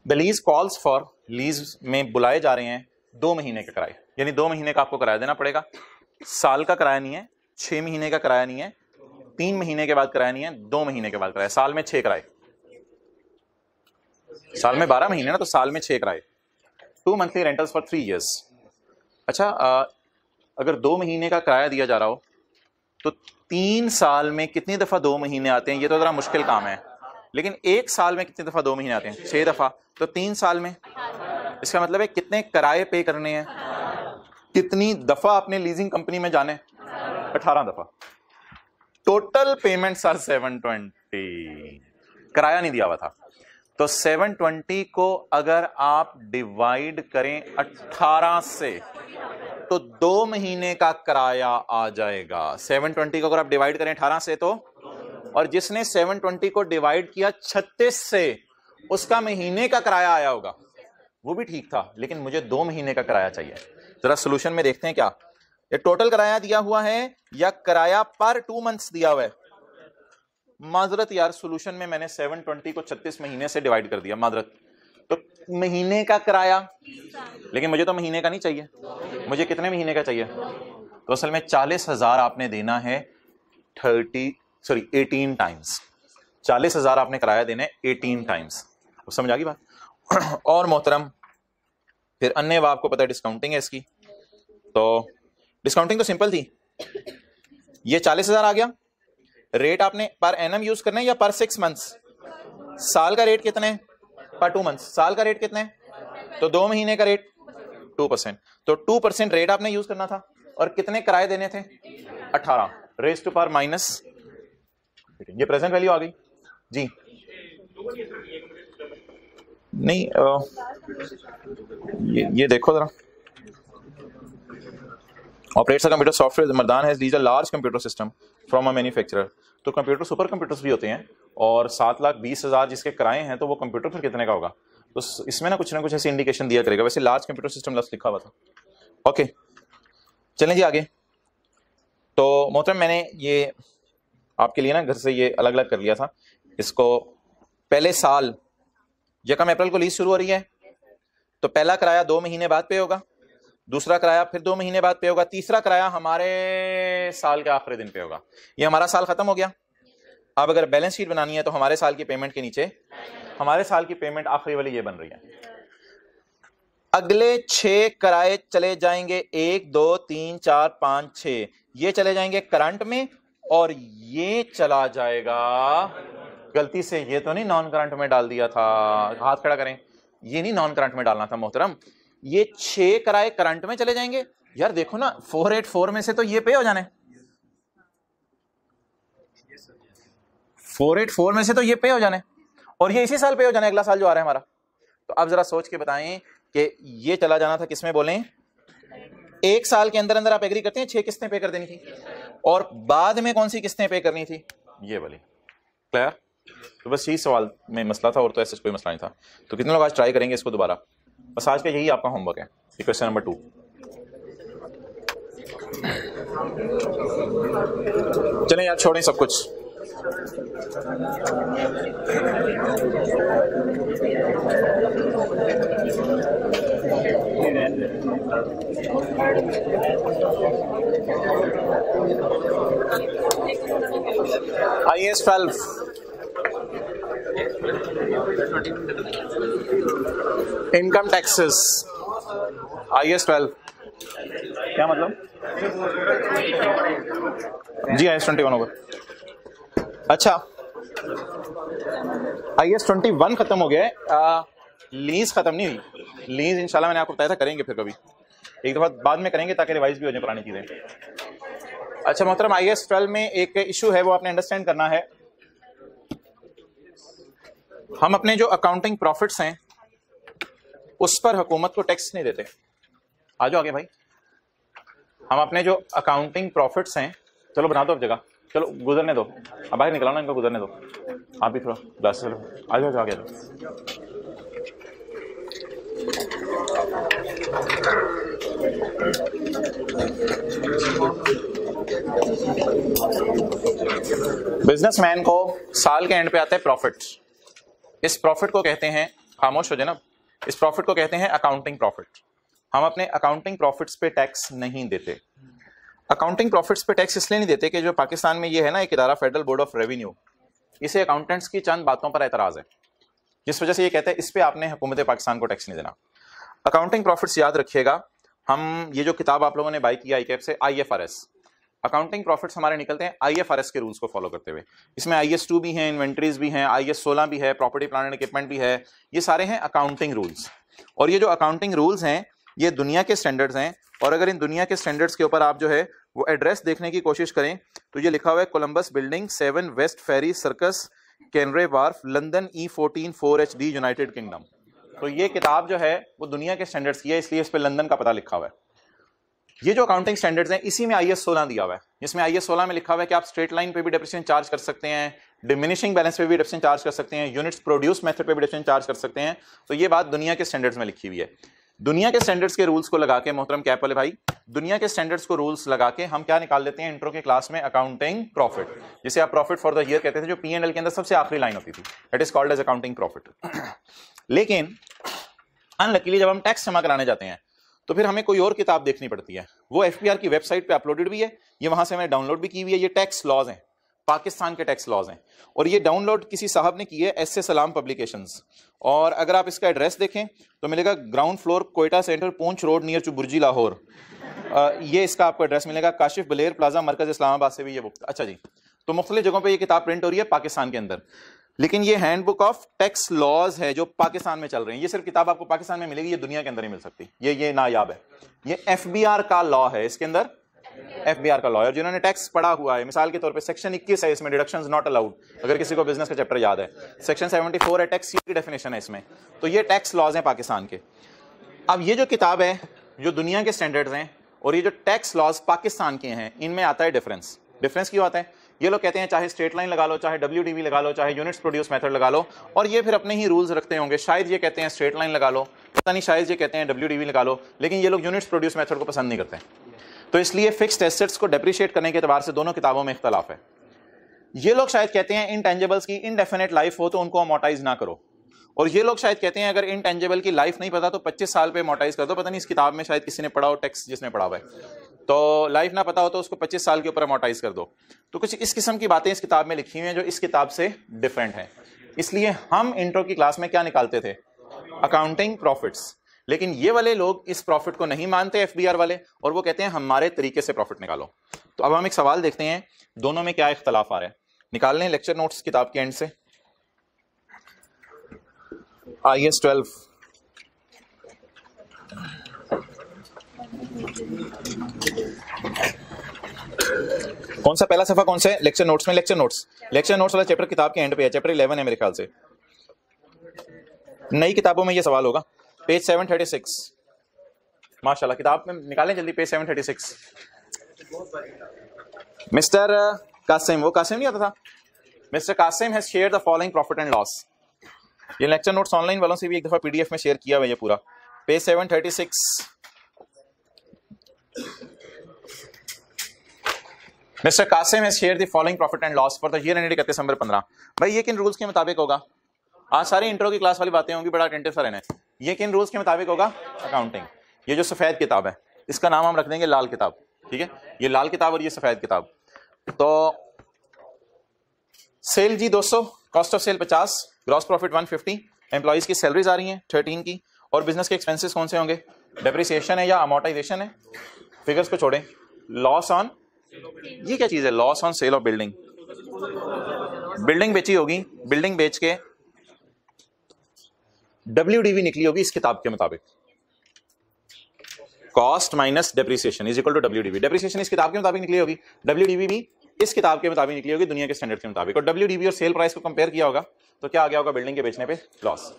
The lease calls for, lease में बुलाए जा रहे हैं 2 महीने का किराया, यानी 2 महीने का आपको किराया देना पड़ेगा। साल का किराया नहीं है, 6 महीने का किराया नहीं है, 3 महीने के बाद किराया नहीं है, 2 महीने के बाद किराया। साल में 6 किराए, साल में 12 महीने ना, तो साल में 6 किराए। 2 मंथली रेंटल्स फॉर 3 years। अच्छा, अगर 2 महीने का किराया दिया जा रहा हो तो 3 साल में कितनी दफा 2 महीने आते हैं? ये तो जरा मुश्किल काम है, लेकिन 1 साल में कितनी दफा 2 महीने आते हैं? 6 दफा, तो 3 साल में, इसका मतलब है कितने किराए पे करने हैं, कितनी दफा आपने लीजिंग कंपनी में जाने? 18 दफा। टोटल पेमेंट्स आर 720, किराया नहीं दिया हुआ था, तो 720 को अगर आप डिवाइड करें 18 से तो 2 महीने का किराया आ जाएगा। 720 को अगर आप डिवाइड करें 18 से तो, और जिसने 720 को डिवाइड किया 36 से, उसका महीने का किराया आया होगा, वो भी ठीक था, लेकिन मुझे 2 महीने का किराया चाहिए। जरा सॉल्यूशन में देखते हैं क्या ये टोटल किराया दिया हुआ है या किराया पर 2 months दिया हुआ है। माजरत यार, सॉल्यूशन में मैंने 720 को 36 महीने से डिवाइड कर दिया, माजरत, तो महीने का किराया, लेकिन मुझे तो महीने का नहीं चाहिए, मुझे कितने महीने का चाहिए? तो असल में 40,000 आपने देना है 18 टाइम्स। 40,000 आपने किराया देना है 18 टाइम्स, समझ आ गई बात? और मोहतरम, फिर अन्य आपको पता है डिस्काउंटिंग है इसकी, तो डिस्काउंटिंग तो सिंपल थी, ये 40,000 आ गया। रेट आपने पर एनम यूज करना है या पर 6 months? साल का रेट कितने? पर 2 months। साल का रेट कितने? तो 2 महीने का रेट 2%, तो 2% रेट आपने यूज करना था और कितने किराए देने थे 18 रेज टू पावर माइनस, ये प्रेजेंट वैल्यू आ गई जी। नहीं ये देखो जरा, operates a computer software Mardan has leased a large computer system from a manufacturer. तो कंप्यूटर सुपर कंप्यूटर्स भी होते हैं और 7,20,000 जिसके किराए हैं, तो वो कंप्यूटर फिर कितने का होगा? तो इसमें ना कुछ ऐसी इंडिकेशन दिया करेगा। वैसे लार्ज कंप्यूटर सिस्टम लफ्ज़ लिखा हुआ था। ओके चलें जी आगे। तो मोहतरम मैंने ये आपके लिए ना घर से ये अलग अलग कर लिया था इसको। पहले साल 1 अप्रैल को लीज शुरू हो रही है, तो पहला किराया 2 महीने बाद पे होगा, दूसरा किराया फिर 2 महीने बाद पे होगा, तीसरा किराया हमारे साल के आखिरी दिन पे होगा। ये हमारा साल खत्म हो गया। अब अगर बैलेंस शीट बनानी है तो हमारे साल की पेमेंट के नीचे हमारे साल की पेमेंट आखिरी वाली ये बन रही है। अगले 6 किराए चले जाएंगे 1 2 3 4 5 6, ये चले जाएंगे करंट में और ये चला जाएगा, गलती से ये तो नहीं नॉन करंट में डाल दिया था, हाथ खड़ा करें, ये नहीं नॉन करंट में डालना था मोहतरम, ये 6 किराए करंट में चले जाएंगे। यार देखो ना 484 में से तो ये पे हो जाने, 484 में से तो ये पे हो जाने और ये इसी साल पे हो जाने, अगला साल जो आ रहा है हमारा। तो अब जरा सोच के बताएं कि ये चला जाना था किसमें बोलें? 1 साल के अंदर अंदर आप एग्री करते हैं 6 किस्तें पे कर देनी थी और बाद में कौन सी किस्तें पे करनी थी? ये वाली। क्लियर? तो बस यही सवाल में मसला था और तो ऐसा कोई मसला नहीं था। तो कितने लोग आज ट्राई करेंगे इसको दोबारा? बस आज का यही आपका होमवर्क है। Question number 2। चलें यार छोड़ें सब कुछ। IAS 12 इनकम टैक्सेस, IAS 12 क्या मतलब? जी IAS 21 होगा। अच्छा IAS 21 खत्म हो गया है, लीज खत्म नहीं हुई। लीज इंशाल्लाह मैंने आपको बताया था करेंगे फिर कभी एक दफा बाद में करेंगे ताकि रिवाइज भी हो जाए पुरानी चीजें। अच्छा मोहतरम IAS 12 में एक इशू है वो आपने अंडरस्टैंड करना है। हम अपने जो अकाउंटिंग प्रॉफिट्स हैं उस पर हुकूमत को टैक्स नहीं देते। आ जाओ आगे भाई। हम अपने जो अकाउंटिंग प्रॉफिट्स हैं, चलो बना दो अब जगह, चलो गुजरने दो, अब बाहर निकलो ना, इनको गुजरने दो। आप भी थोड़ा ग्लास चलो, आ जाओ आगे। बिजनेसमैन को साल के एंड पे आता है प्रॉफिट। इस प्रॉफिट को कहते हैं, खामोश हो जाए ना, इस प्रॉफिट को कहते हैं अकाउंटिंग प्रॉफिट। हम अपने अकाउंटिंग प्रॉफिट्स पे टैक्स नहीं देते। अकाउंटिंग प्रॉफिट्स पे टैक्स इसलिए नहीं देते कि जो पाकिस्तान में ये है ना एक इदारा फेडरल बोर्ड ऑफ रेवेन्यू, इसे अकाउंटेंट्स की चंद बातों पर एतराज है, जिस वजह से ये कहते हैं इस पे आपने हुकूमत पाकिस्तान को टैक्स नहीं देना। अकाउंटिंग प्रॉफिट्स याद रखिएगा, हम ये जो किताब आप लोगों ने बाई की ICAP से, IFRS, अकाउंटिंग प्रॉफिट्स हमारे निकलते हैं IFRS के रूल्स को फॉलो करते हुए। इसमें IAS 2 भी हैं, इन्वेंटरीज भी हैं, IAS 16 भी है, प्रॉपर्टी प्लांट एंड इक्विपमेंट भी है। ये सारे हैं अकाउंटिंग रूल्स और ये जो अकाउंटिंग रूल्स हैं ये दुनिया के स्टैंडर्ड्स हैं। और अगर इन दुनिया के स्टैंडर्ड्स के ऊपर आप जो है वो एड्रेस देखने की कोशिश करें तो ये लिखा हुआ है Columbus Building 7 Westferry Circus Canary Wharf London E14 4HD United Kingdom. तो ये किताब जो है वो दुनिया के स्टैंडर्ड्स की है, इसलिए इस पे लंदन का पता लिखा हुआ है। ये जो अकाउंटिंग स्टैंडर्ड्स हैं इसी में IAS 16 दिया हुआ है, जिसमें IAS 16 में लिखा हुआ है कि आप स्ट्रेट लाइन पे भी डेप्रिसिएशन चार्ज कर सकते हैं, डिमिनिशिंग बैलेंस पे भी डेप्रिसिएशन चार्ज कर सकते हैं, यूनिट्स प्रोड्यूस मेथड पे भी डेप्रिसिएशन चार्ज कर सकते हैं। तो ये बात दुनिया के स्टैंडर्ड्स में लिखी हुई है। दुनिया के स्टैंडर्ड्स के रूल्स को लगा के मोहतरम कैप वाले भाई, दुनिया के स्टैंडर्ड्स को रूल्स लगा के हम क्या निकाल देते हैं इंट्रो के क्लास में? अकाउंटिंग प्रॉफिट, जिसे आप प्रॉफिट फॉर द ईयर कहते थे, जो P&L के अंदर सबसे आखिरी लाइन होती थी। That is called as accounting profit. लेकिन अनलकीली जब हम टैक्स जमा कराने जाते हैं तो फिर हमें कोई और किताब देखनी पड़ती है। वो FPR की वेबसाइट पे अपलोडेड भी है, ये वहां से मैंने डाउनलोड भी की हुई है। ये टैक्स लॉज हैं, पाकिस्तान के टैक्स लॉज हैं, और ये डाउनलोड किसी साहब ने की है SS सलाम पब्लिकेशंस। और अगर आप इसका एड्रेस देखें तो मिलेगा ग्राउंड फ्लोर कोयटा सेंटर पूंछ रोड नियर बुर्जी लाहौर। ये इसका आपको एड्रेस मिलेगा। काशिफ बलेर प्लाजा मरकज इस्लामाबाद से भी ये बुक। अच्छा जी, तो मुख्तलिफ जगहों पे ये किताब प्रिंट हो रही है पाकिस्तान के अंदर। लेकिन ये हैंडबुक ऑफ टैक्स लॉज है जो पाकिस्तान में चल रहे हैं। ये सिर्फ किताब आपको पाकिस्तान में मिलेगी, ये दुनिया के अंदर नहीं मिल सकती। ये नायाब है। ये एफबीआर का लॉ है, इसके अंदर एफबीआर का लॉ है। और जिन्होंने टैक्स पढ़ा हुआ है, मिसाल के तौर पे सेक्शन 21 है, इसमें डिडक्शंस नॉट अलाउड, अगर किसी को बिजनेस का चैप्टर याद है। सेक्शन 74 है, टैक्स की डेफिनेशन है इसमें। तो ये टैक्स लॉज हैं पाकिस्तान के। अब ये जो किताब है जो दुनिया के स्टैंडर्ड्स हैं और ये जो टैक्स लॉज पाकिस्तान के हैं, इनमें आता है डिफरेंस। डिफरेंस क्यों आता है? ये लोग कहते हैं चाहे स्ट्रेट लाइन लगा लो, चाहे WDV लगा लो, चाहे यूनिट्स प्रोड्यूस मेथड लगा लो, और ये फिर अपने ही रूल्स रखते होंगे। शायद ये कहते हैं स्ट्रेट लाइन लगा लो, पता नहीं, शायद ये कहते हैं WDV लगा लो, लेकिन ये लोग यूनिट्स प्रोड्यूस मेथड को पसंद नहीं करते। तो इसलिए फिक्स्ड एसेट्स को डेप्रिशिएट करने के एतबार से दोनों किताबों में इख्तलाफ है। ये लोग शायद कहते हैं इनटेंजिबल्स की इनडेफिनेट लाइफ हो तो उनको अमोर्टाइज ना करो, और ये लोग शायद कहते हैं अगर इनटेंजिबल की लाइफ नहीं पता तो 25 साल पे अमोर्टाइज कर दो। पता नहीं इस किताब में शायद किसी ने पढ़ा हो, टैक्स जिसने पढ़ा हुआ है, तो लाइफ ना पता हो तो उसको 25 साल के ऊपर अमोर्टाइज कर दो। तो कुछ इस किस्म की बातें इस किताब में लिखी हुई हैं जो इस किताब से डिफरेंट हैं। इसलिए हम इंट्रो की क्लास में क्या निकालते थे? Accounting profits. लेकिन ये वाले लोग इस प्रॉफिट को नहीं मानते, एफबीआर वाले, और वो कहते हैं हमारे तरीके से प्रॉफिट निकालो। तो अब हम एक सवाल देखते हैं, दोनों में क्या इख्तलाफ आ रहा है। निकाल लें लेक्चर नोट्स किताब के एंड से। IAS 12 कौन सा पहला सफा कौन सा है? लेक्चर नोट्स में। लेक्चर नोट्स वाला चैप्टर किताब के एंड पे है, चैप्टर 11 है मेरे ख्याल से। नई किताबों में ये सवाल होगा, पेज 736। माशाल्लाह, किताब में निकालें जल्दी, पेज 736। मिस्टर कासिम, वो कासिम नहीं आता था, mister Qasim has share the following profit and loss. ये लेक्चर नोट्स ऑनलाइन वालों से भी एक दफा PDF में शेयर किया हुआ है ये पूरा, page 736। Mister Qasim has share the following profit and loss for the year ended 31 December 15। भाई ये किन रूल्स के मुताबिक होगा? आज सारी इंट्रो की क्लास वाली बातें होंगी, बड़ा अटेंटिव सा रहना है। ये किन रूल्स के मुताबिक होगा? अकाउंटिंग। ये जो सफेद किताब है इसका नाम हम रख देंगे लाल किताब, ठीक है? ये लाल किताब और ये सफेद किताब। तो सेल जी 200, cost of sale 50, gross profit 150, employees की सैलरीज आ रही हैं 13 की, और बिजनेस के एक्सपेंसेस कौन से होंगे? डेप्रिसिएशन है या अमोर्टाइजेशन है? फिगर्स को छोड़ें। लॉस ऑन, ये क्या चीज है? Loss on sale of building. Building बेची होगी, बिल्डिंग बेच के WDV निकली होगी इस किताब के मुताबिक। Cost minus depreciation is equal to WDV। Depreciation इस किताब के मुताबिक निकली होगी, WDV भी इस किताब के मुताबिक निकली होगी, दुनिया के स्टैंडर्ड के मुताबिक। और WDV और सेल प्राइस को कंपेयर किया होगा तो क्या आ गया होगा? बिल्डिंग के बेचने पे लॉस।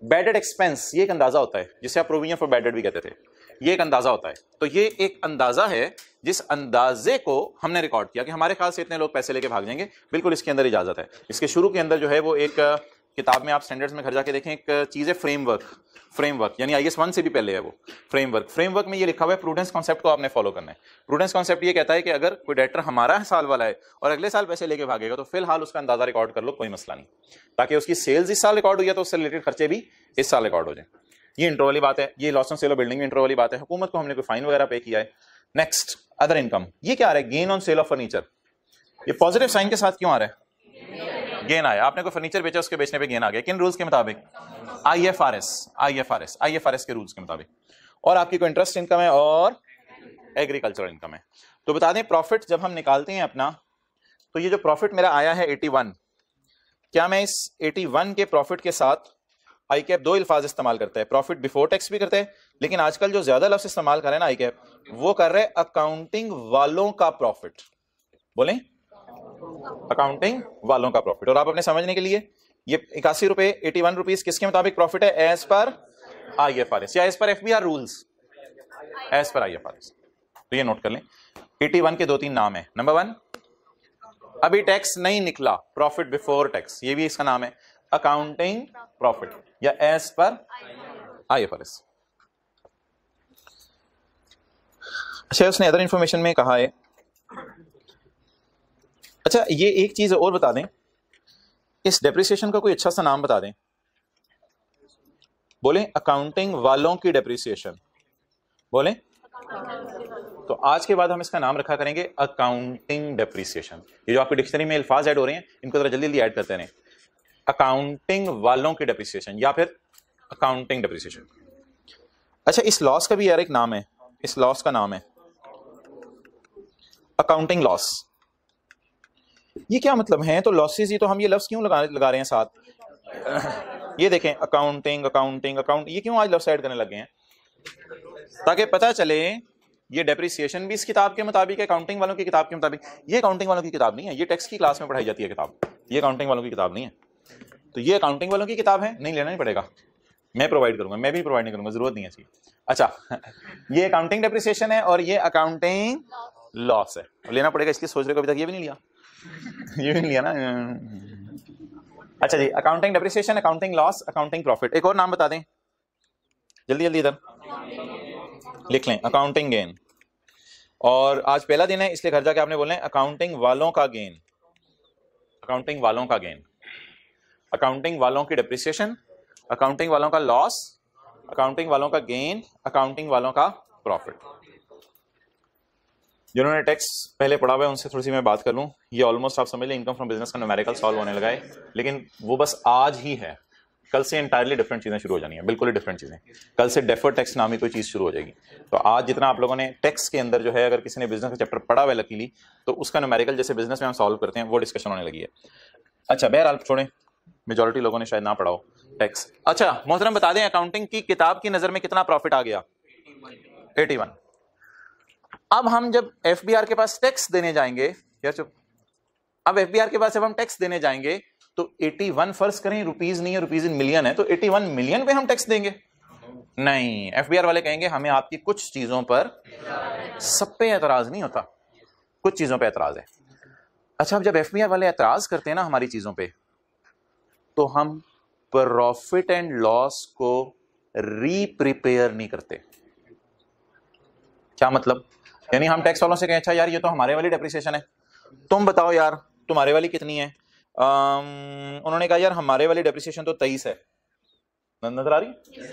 बैड डेट एक्सपेंस, ये एक अंदाजा होता है जिसे आप प्रोविजन फॉर बैड डेट भी कहते थे। ये एक अंदाजा होता है। तो ये एक अंदाजा है जिस अंदाजे को हमने रिकॉर्ड किया कि हमारे ख्याल से इतने लोग पैसे लेके भाग जाएंगे, बिल्कुल इसके अंदर इजाजत है। इसके शुरू के अंदर जो है वो एक किताब में आप स्टैंडर्ड्स में घर जाके देखें, एक चीज है फ्रेमवर्क, यानी IAS 1 से भी पहले है वो फ्रेमवर्क में ये लिखा हुआ है प्रूडेंस कॉन्सेप्ट को आपने फॉलो करना है। प्रूडेंस कॉन्सेप्ट ये कहता है कि अगर कोई डेटर हमारा साल वाला है और अगले साल पैसे लेके भागेगा तो फिलहाल उसका अंदाजा रिकॉर्ड कर लो, कोई मसला नहीं, ताकि उसकी सेल्स इस साल रिकॉर्ड हुई है तो उससे रिलेटेड खर्चे भी इस साल रिकॉर्ड हो जाए। ये इंट्रो वाली बात है। ये loss on sale of building में इंट्रो वाली बात है। हुकूमत को हमने कोई फाइन वगैरह पे किया है। Next, other income. ये क्या आ रहा है? Gain on sale of furniture. ये पॉजिटिव साइन के साथ क्यों आ रहा है? गेन आया, आपने कोई फर्नीचर बेचा, उसके बेचने पे गेन आ गया। किन रूल्स के मुताबिक? IFRS के रूल्स के मुताबिक। और आपकी कोई इंटरेस्ट इनकम है और एग्रीकल्चरल इनकम है। तो बता दें, प्रॉफिट जब हम निकालते हैं अपना, तो ये जो प्रॉफिट मेरा आया है 81, क्या मैं इस 81 के प्रॉफिट के साथ ICAP दो अल्फाज इस्तेमाल करता है, प्रॉफिट बिफोर टैक्स भी करते हैं, लेकिन आजकल जो ज्यादा लफ्ज इस्तेमाल कर रहे हैं ना ICAP, वो कर रहे हैं अकाउंटिंग वालों का प्रॉफिट। बोलें, अकाउंटिंग वालों का प्रॉफिट। और आप अपने समझने के लिए, ये 81 रुपए 81 रुपीज किसके मुताबिक प्रॉफिट है? एज पर IFRS या as per FBR rules? As per IFRS। तो ये नोट कर लें। 81 के 2-3 नाम है। नंबर 1, अभी टैक्स नहीं निकला, प्रॉफिट बिफोर टैक्स, ये भी इसका नाम है अकाउंटिंग प्रॉफिट या एज पर IFRS। अच्छा, उसने अदर इंफॉर्मेशन में कहा है। अच्छा, ये एक चीज और बता दें, इस डेप्रिसिएशन का कोई अच्छा सा नाम बता दें। बोले अकाउंटिंग वालों की डेप्रिसिएशन। बोले, तो आज के बाद हम इसका नाम रखा करेंगे अकाउंटिंग डेप्रिसिएशन। ये जो आपकी डिक्शनरी में अल्फाज ऐड हो रहे हैं, इनको जरा जल्दी जल्दी ऐड करते रहें। अकाउंटिंग वालों की डेप्रिसिएशन या फिर अकाउंटिंग डेप्रिसिएशन। अच्छा, इस लॉस का भी यार एक नाम है। इस लॉस का नाम है अकाउंटिंग लॉस। ये क्या मतलब है? तो लॉसेस, ये तो हम ये लफ्ज क्यों लगा रहे हैं साथ? ये देखें अकाउंटिंग अकाउंटिंग अकाउंट, ये क्यों आज लफ्ज ऐड करने लगे हैं? ताकि पता चले ये डेप्रिसिएशन भी इस किताब के मुताबिक है, अकाउंटिंग वालों की किताब के मुताबिक। ये अकाउंटिंग वालों की किताब नहीं है, ये टैक्स की क्लास में पढ़ाई जाती है किताब, ये अकाउंटिंग वालों की किताब नहीं है। तो ये अकाउंटिंग वालों की किताब है, नहीं लेना नहीं पड़ेगा, मैं प्रोवाइड करूंगा, मैं भी प्रोवाइड नहीं करूंगा, जरूरत नहीं है इसकी। अच्छा ये अकाउंटिंग डेप्रिसिएशन है और ये अकाउंटिंग लॉस है, लेना पड़ेगा, इसलिए सोच रहे हो अभी तक ये भी नहीं लिया ये भी नहीं लिया ना। अच्छा जी, accounting depreciation, accounting loss, accounting profit. एक और नाम बता दें जल्दी जल्दी, इधर लिख लें, अकाउंटिंग गेन। और आज पहला दिन है इसलिए घर जाके आपने बोलना है अकाउंटिंग वालों का गेन, अकाउंटिंग वालों का गेन, अकाउंटिंग वालों की डेप्रिसिएशन, अकाउंटिंग वालों का लॉस, अकाउंटिंग वालों का गेन, अकाउंटिंग वालों का प्रॉफिट। जिन्होंने टैक्स पहले पढ़ा हुआ है उनसे थोड़ी सी मैं बात कर लूं। ये ऑलमोस्ट आप समझ लें इनकम फ्रॉम बिजनेस का न्यूमेरिकल सॉल्व होने लगा है, लेकिन वो बस आज ही है, कल से एंटायरली डिफरेंट चीजें शुरू हो जानी है, बिल्कुल ही डिफरेंट चीजें। कल से डेफर्ड टैक्स नामी कोई चीज शुरू हो जाएगी। तो आज जितना आप लोगों ने टैक्स के अंदर जो है, अगर किसी ने बिजनेस का चैप्टर पढ़ा हुआ है लकीली, तो उसका न्यूमेरिकल जैसे बिजनेस में हम सॉल्व करते हैं वो डिस्कशन होने लगी है। अच्छा बहरहाल छोड़ें, मेजॉरिटी लोगों ने शायद ना पढ़ा हो टैक्स। अच्छा मोहतरम बता दें अकाउंटिंग की किताब की नजर में कितना प्रॉफिट आ गया? 81। अब हम जब एफबीआर के पास टैक्स देने जाएंगे, यार चुप, अब एफबीआर के पास जब हम टैक्स देने जाएंगे तो 81 फर्ज करें, रुपीज नहीं है, रुपीज इन मिलियन है, तो 81 मिलियन पे हम टैक्स देंगे? नहीं, एफबीआर वाले कहेंगे हमें आपकी कुछ चीजों पर, सब पे एतराज नहीं होता, कुछ चीजों पे एतराज है। अच्छा अब जब एफबीआर वाले एतराज करते हैं ना हमारी चीजों पे, तो हम प्रॉफिट एंड लॉस को रीप्रिपेयर नहीं करते। क्या मतलब? यानी हम टैक्स वालों से कहें अच्छा यार ये तो हमारे वाली डेप्रिसिएशन है, तुम बताओ यार तुम्हारे वाली कितनी है? उन्होंने कहा यार हमारे वाली डेप्रिसिएशन तो 23 है, नजर आ रही?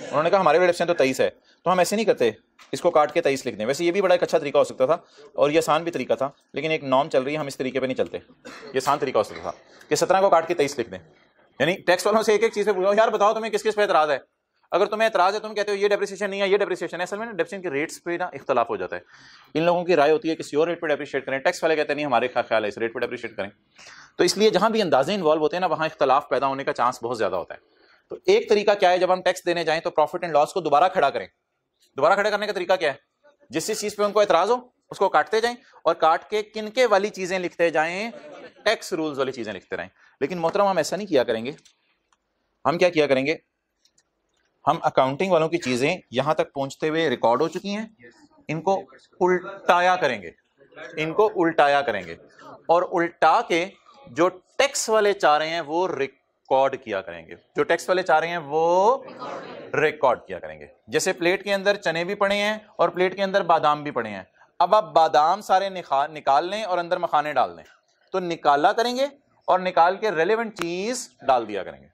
उन्होंने कहा हमारे वाली डेप्रिसिएशन तो 23 है, तो हम ऐसे नहीं करते, इसको काट के 23 लिख दें। वैसे ये भी बड़ा एक अच्छा तरीका हो सकता था और ये आसान भी तरीका था, लेकिन एक नॉर्म चल रही है, हम इस तरीके पे नहीं चलते। ये आसान तरीका हो सकता था कि 17 को काट के 23 लिख दें। यानी टैक्स वालों से एक एक चीज पे पूछो यार बताओ तुम्हें किस किस पे एतराज है। अगर तुम्हें एतराज है तुम कहते हो ये डेप्रिसिएशन नहीं है, ये डेप्रिसिएशन है। असल में ना डेप्रिसिएशन के रेट्स पे ना इख्तलाफ हो जाता है। इन लोगों की राय होती है किसी और रेट पे डेप्रिशिएट करें, टैक्स वाले कहते हैं नहीं हमारे ख्याल है इस रेट पे डेप्रिशिएट करें। तो इसलिए जहां भी अंदाजे इन्वॉल्व होते हैं ना वहां इख्तलाफ पैदा होने का चांस बहुत ज्यादा होता है। तो एक तरीका क्या है, जब हम टैक्स देने जाएं तो प्रॉफिट एंड लॉस को दोबारा खड़ा करें। दोबारा खड़ा करने का तरीका क्या है? जिस चीज पे उनको एतराज हो उसको काटते जाएं और काट के किनके वाली चीजें लिखते जाएं, टैक्स रूल्स वाली चीजें लिखते रहें। लेकिन मोहतरम हम ऐसा नहीं किया करेंगे। हम क्या किया करेंगे, हम अकाउंटिंग वालों की चीजें यहां तक पहुंचते हुए रिकॉर्ड हो चुकी हैं, इनको उल्टाया करेंगे, इनको उल्टाया करेंगे और उल्टा के जो टैक्स वाले चाह रहे हैं वो रिकॉर्ड किया करेंगे, जो टैक्स वाले चाह रहे हैं वो रिकॉर्ड किया करेंगे। जैसे प्लेट के अंदर चने भी पड़े हैं और प्लेट के अंदर बादाम भी पड़े हैं। अब आप बादाम सारे निकाल लें और अंदर मखाने डाल दें, तो निकाला करेंगे और निकाल के रेलेवेंट चीज डाल दिया करेंगे।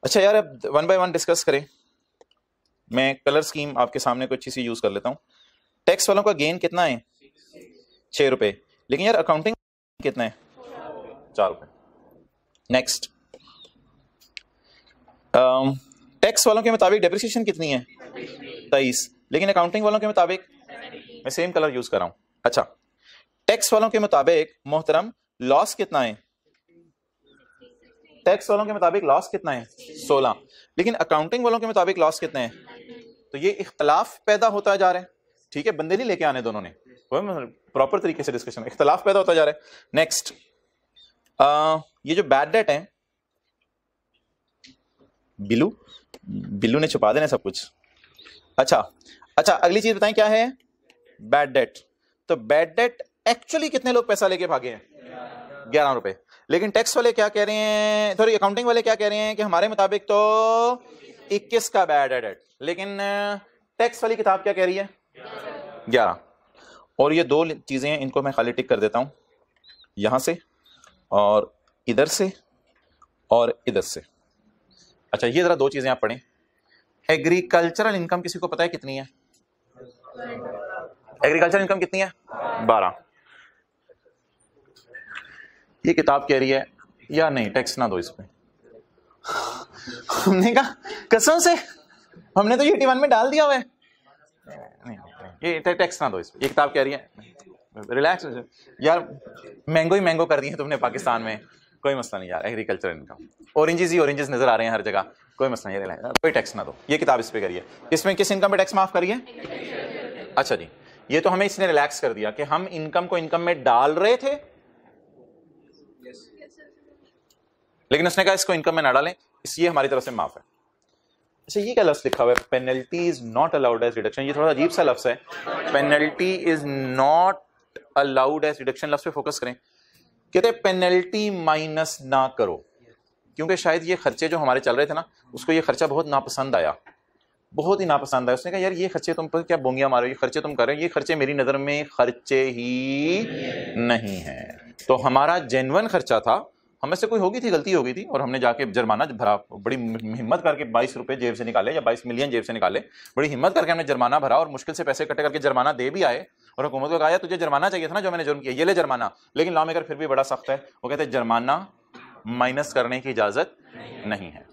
अच्छा यार अब 1 बाय 1 डिस्कस करें। मैं कलर स्कीम आपके सामने कोई अच्छी सी यूज कर लेता हूं। टैक्स वालों का गेन कितना है? 6 रुपए। लेकिन यार अकाउंटिंग कितना है? 4 रुपए। नेक्स्ट, टैक्स वालों के मुताबिक डेप्रिसिएशन कितनी है? 23। लेकिन अकाउंटिंग वालों के मुताबिक, मैं सेम कलर यूज कर रहा हूं। अच्छा टैक्स वालों के मुताबिक मोहतरम लॉस कितना है? टैक्स वालों के मुताबिक लॉस कितना है? 16। लेकिन अकाउंटिंग वालों के मुताबिक लॉस कितना है? तो ये इख्तलाफ पैदा होता जा रहा है। ठीक है, बंदे नहीं लेके आने दोनों ने, प्रॉपर तरीके से डिस्कशन, इख्तलाफ पैदा होता जा रहा है। नेक्स्ट, ये जो बैड डेट है, बिल्लू ने छुपा देना सब कुछ। अच्छा अगली चीज बताएं क्या है? Bad debt. तो बैड डेट एक्चुअली कितने लोग पैसा लेके भागे हैं? 11 रुपए। लेकिन टैक्स वाले क्या कह रहे हैं, सॉरी अकाउंटिंग वाले क्या कह रहे हैं कि हमारे मुताबिक तो 21 का बैड डेट। लेकिन टैक्स वाली किताब क्या कह रही है? 11। और ये दो चीजें हैं, इनको मैं खाली टिक कर देता हूं, यहां से और इधर से और इधर से। अच्छा ये जरा दो चीजें आप पढ़ें। एग्रीकल्चरल इनकम किसी को पता है कितनी है? एग्रीकल्चरल इनकम कितनी है? 12। ये किताब कह रही है या नहीं टैक्स ना दो इस पे। हमने कहा कसम से, हमने तो ये 81 में डाल दिया हुआ है। नहीं, ये टैक्स ना दो इस पे। ये किताब कह रही है रिलैक्स यार, मैंगो ही मैंगो कर दी है तुमने पाकिस्तान में, कोई मसला नहीं यार। एग्रीकल्चर इनकम, ऑरेंजेस ही ऑरेंजेस नजर आ रहे हैं हर जगह, कोई मसला नहीं, रिलैक्स, कोई टैक्स ना दो। ये किताब इस पे करिए, इसमें किस इनकम पे टैक्स माफ करिए? अच्छा जी, ये तो हमें इसने रिलैक्स कर दिया कि हम इनकम को इनकम में डाल रहे थे, लेकिन उसने कहा इसको इनकम में ना डालें, इसलिए हमारी तरफ से माफ है। अच्छा, ये क्या लफ्ज लिखा हुआ है, penalty is not allowed as deduction, ये थोड़ा अजीब सा लफ्ज है, penalty is not allowed as deduction, लफ्ज पे फोकस करें। कहते हैं पेनल्टी माइनस ना करो, क्योंकि शायद ये खर्चे जो हमारे चल रहे थे ना, उसको ये खर्चा बहुत नापसंद आया, बहुत ही नापसंद आया। उसने कहा यार ये खर्चे तुम पर क्या बोंगियां मारो, ये खर्चे तुम कर रहे हो, ये खर्चे मेरी नजर में खर्चे ही नहीं है। तो हमारा जेन्युइन खर्चा था, हमें से कोई होगी थी, गलती होगी थी, और हमने जाके जुर्माना भरा, बड़ी हिम्मत करके 22 रुपए जेब से निकाले या 22 मिलियन जेब से निकाले, बड़ी हिम्मत करके हमने जुर्माना भरा और मुश्किल से पैसे इकट्ठे करके जुर्माना दे भी आए। और हुकूमत को कहा तुझे जुर्माना चाहिए था ना जो मैंने जुर्म किया, ये ले जुर्माना। लेकिन लॉ मेकर फिर भी बड़ा सख्त है, वो कहते हैं जुर्माना माइनस करने की इजाजत नहीं है।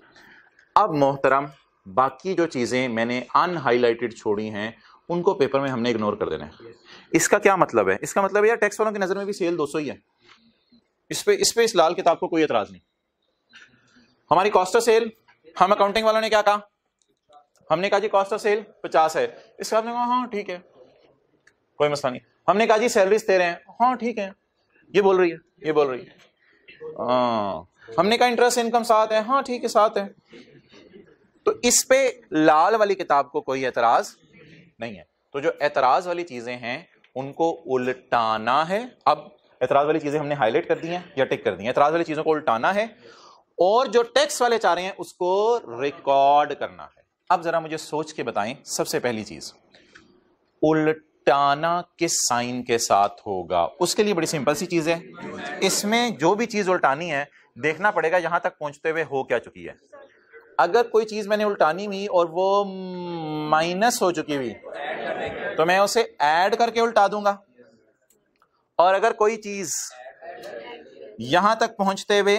अब मोहतरम, बाकी जो चीजें मैंने अनहाइलाइटेड छोड़ी हैं उनको पेपर में हमने इग्नोर कर देना है। इसका क्या मतलब है? इसका मतलब यार टैक्स वालों की नजर में भी सेल 200 ही है, इस लाल किताब को कोई एतराज नहीं। हमारी कॉस्ट ऑफ सेल, हम अकाउंटिंग वालों ने क्या कहा, हमने कहा जी कॉस्ट ऑफ सेल 50 है, इसका आपने कहा हाँ ठीक है कोई मसला नहीं। हमने कहा जी सैलरीज दे रहे हैं, हाँ ठीक है, ये बोल रही है, ये बोल रही है। हमने कहा इंटरेस्ट इनकम 7 है, हाँ ठीक है 7 है। तो इस पे लाल वाली किताब को कोई एतराज नहीं है। तो जो एतराज वाली चीजें हैं उनको उल्टाना है। अब एतराज वाली चीजें हमने हाईलाइट कर दी हैं या टिक कर दी हैं, एतराज वाली चीजों को उल्टाना है, और जो टैक्स वाले चाह रहे हैं उसको रिकॉर्ड करना है। अब जरा मुझे सोच के बताएं, सबसे पहली चीज उल्टाना किस साइन के साथ होगा? उसके लिए बड़ी सिंपल सी चीज है, इसमें जो भी चीज उल्टानी है देखना पड़ेगा यहां तक पहुंचते हुए हो क्या चुकी है। अगर कोई चीज मैंने उल्टानी हुई और वो माइनस हो चुकी हुई तो मैं उसे ऐड करके उल्टा दूंगा, और अगर कोई चीज यहां तक पहुंचते हुए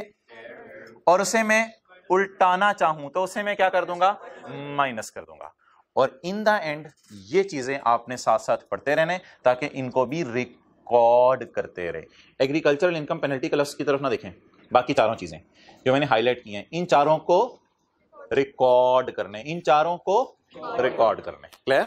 और उसे मैं उल्टाना चाहूं तो उसे मैं क्या कर दूंगा, माइनस कर दूंगा। और इन द एंड ये चीजें आपने साथ साथ पढ़ते रहने ताकि इनको भी रिकॉर्ड करते रहे। एग्रीकल्चरल इनकम पेनल्टी के लफ्ज की तरफ ना देखें, बाकी चारों चीजें जो मैंने हाईलाइट की हैं इन चारों को रिकॉर्ड करने, इन चारों को रिकॉर्ड करने। क्लियर?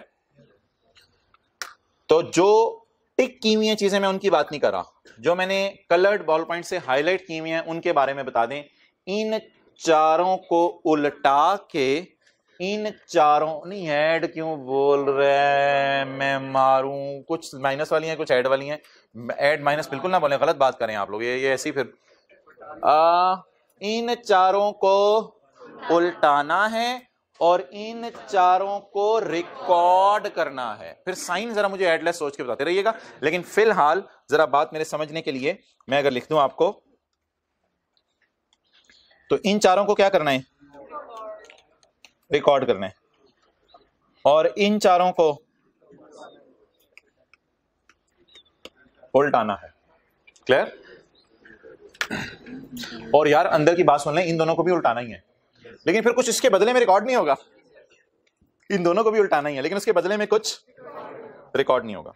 तो जो टिक की हुई चीजें मैं उनकी बात नहीं कर रहा, जो मैंने कलर्ड बॉल पॉइंट से हाईलाइट की हुई हैं उनके बारे में बता दें। इन चारों को उल्टा के, इन चारों नहीं ऐड क्यों बोल रहे मैं मारूं, कुछ माइनस वाली हैं कुछ ऐड वाली हैं, ऐड माइनस बिल्कुल ना बोलें, गलत बात करें आप लोग, ये ऐसी फिर इन चारों को उल्टाना है और इन चारों को रिकॉर्ड करना है। फिर साइन जरा मुझे एडलेस सोच के बताते रहिएगा, लेकिन फिलहाल जरा बात मेरे समझने के लिए मैं अगर लिख दूं आपको, तो इन चारों को क्या करना है, रिकॉर्ड करना है, और इन चारों को उल्टाना है। क्लियर? और यार अंदर की बात सुन लें, इन दोनों को भी उल्टाना ही है, लेकिन फिर कुछ इसके बदले में रिकॉर्ड नहीं होगा। इन दोनों को भी उल्टाना ही है लेकिन उसके बदले में कुछ रिकॉर्ड नहीं होगा।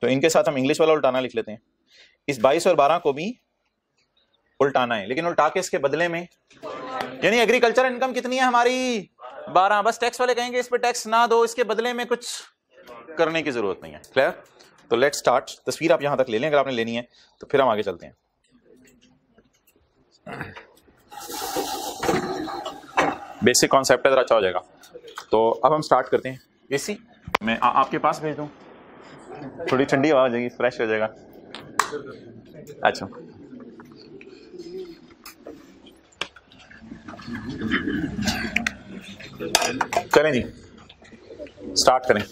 तो इनके साथ हम इंग्लिश वाला उल्टाना लिख लेते हैं। इस 22 और 12 को भी उल्टाना है, लेकिन उल्टा के इसके बदले में, यानी एग्रीकल्चर इनकम कितनी है हमारी 12, बस टैक्स वाले कहेंगे इस पे टैक्स ना दो, इसके बदले में कुछ करने की जरूरत नहीं है। क्लियर? तो लेट्स स्टार्ट। तस्वीर आप यहां तक ले लें अगर आपने लेनी है, तो फिर हम आगे चलते हैं। बेसिक कॉन्सेप्ट है, जरा अच्छा हो जाएगा। तो अब हम स्टार्ट करते हैं। एसी मैं आपके पास भेज दूं, थोड़ी ठंडी हवा हो जाएगी, फ्रेश हो जाएगा। अच्छा करें जी, स्टार्ट करें।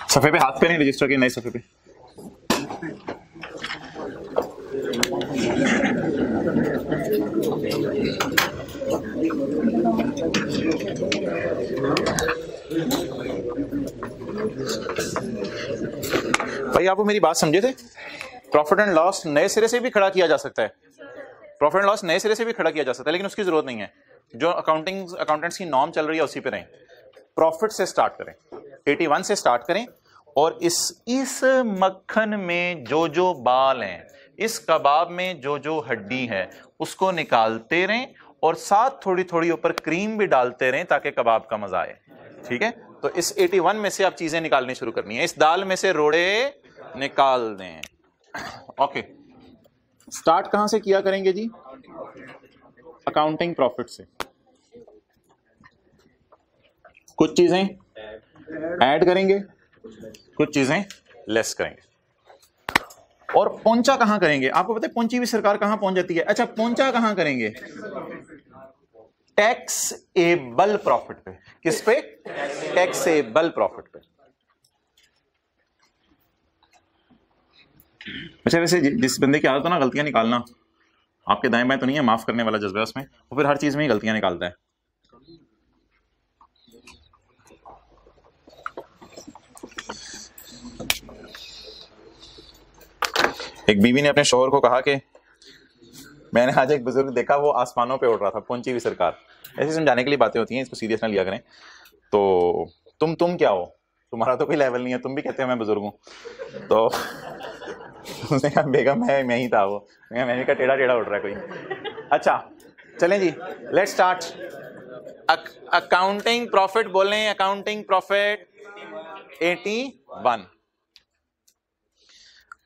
सफे पे हाथ करें रजिस्टर के, नए सफे पे। भाई आप वो मेरी बात समझे थे? प्रॉफिट एंड लॉस नए सिरे से भी खड़ा किया जा सकता है, प्रॉफिट एंड लॉस नए सिरे से भी खड़ा किया जा सकता है, लेकिन उसकी जरूरत नहीं है। जो अकाउंटेंट्स की नॉर्म चल रही है उसी पे रहें। प्रॉफिट से स्टार्ट करें, 81 से स्टार्ट करें और इस मक्खन में जो जो बाल हैं, इस कबाब में जो जो हड्डी है, उसको निकालते रहें और साथ थोड़ी थोड़ी ऊपर क्रीम भी डालते रहें ताकि कबाब का मजा आए। ठीक है, तो इस 81 में से आप चीजें निकालनी शुरू करनी है। इस दाल में से रोड़े निकाल दें। ओके, स्टार्ट कहां से किया करेंगे जी? अकाउंटिंग प्रॉफिट से। कुछ चीजें ऐड करेंगे, कुछ चीजें लेस करेंगे। और पहुंचा कहां करेंगे? आपको पता है पहुंची भी सरकार कहां पहुंच जाती है? अच्छा, पहुंचा कहां करेंगे? टैक्सेबल प्रॉफिट पे। किस पे? टैक्सेबल प्रॉफिट पे। अच्छा, वैसे जिस बंदे की आदत है ना गलतियां निकालना, आपके दाएं बाएं तो नहीं है, माफ करने वाला जज्बा है उसमें, वो फिर हर चीज में ही गलतियां निकालता है। एक बीवी ने अपने शौहर को कहा कि मैंने आज एक बुजुर्ग देखा वो आसमानों पे उड़ रहा था, पहुंची हुई सरकार। ऐसे समझाने के लिए बातें होती हैं, इसको सीरियस ना लिया करें। तो तुम क्या हो? तुम्हारा तो कोई लेवल नहीं है, तुम भी कहते हो मैं बुजुर्ग हूं। तो उसने कहा बेगम मैं ही था वो। मैंने कहा टेढ़ा टेढ़ा उड़ रहा है कोई। अच्छा चलें जी, लेट्स स्टार्ट। अकाउंटिंग प्रॉफिट बोल रहे हैं, अकाउंटिंग प्रॉफिट 81।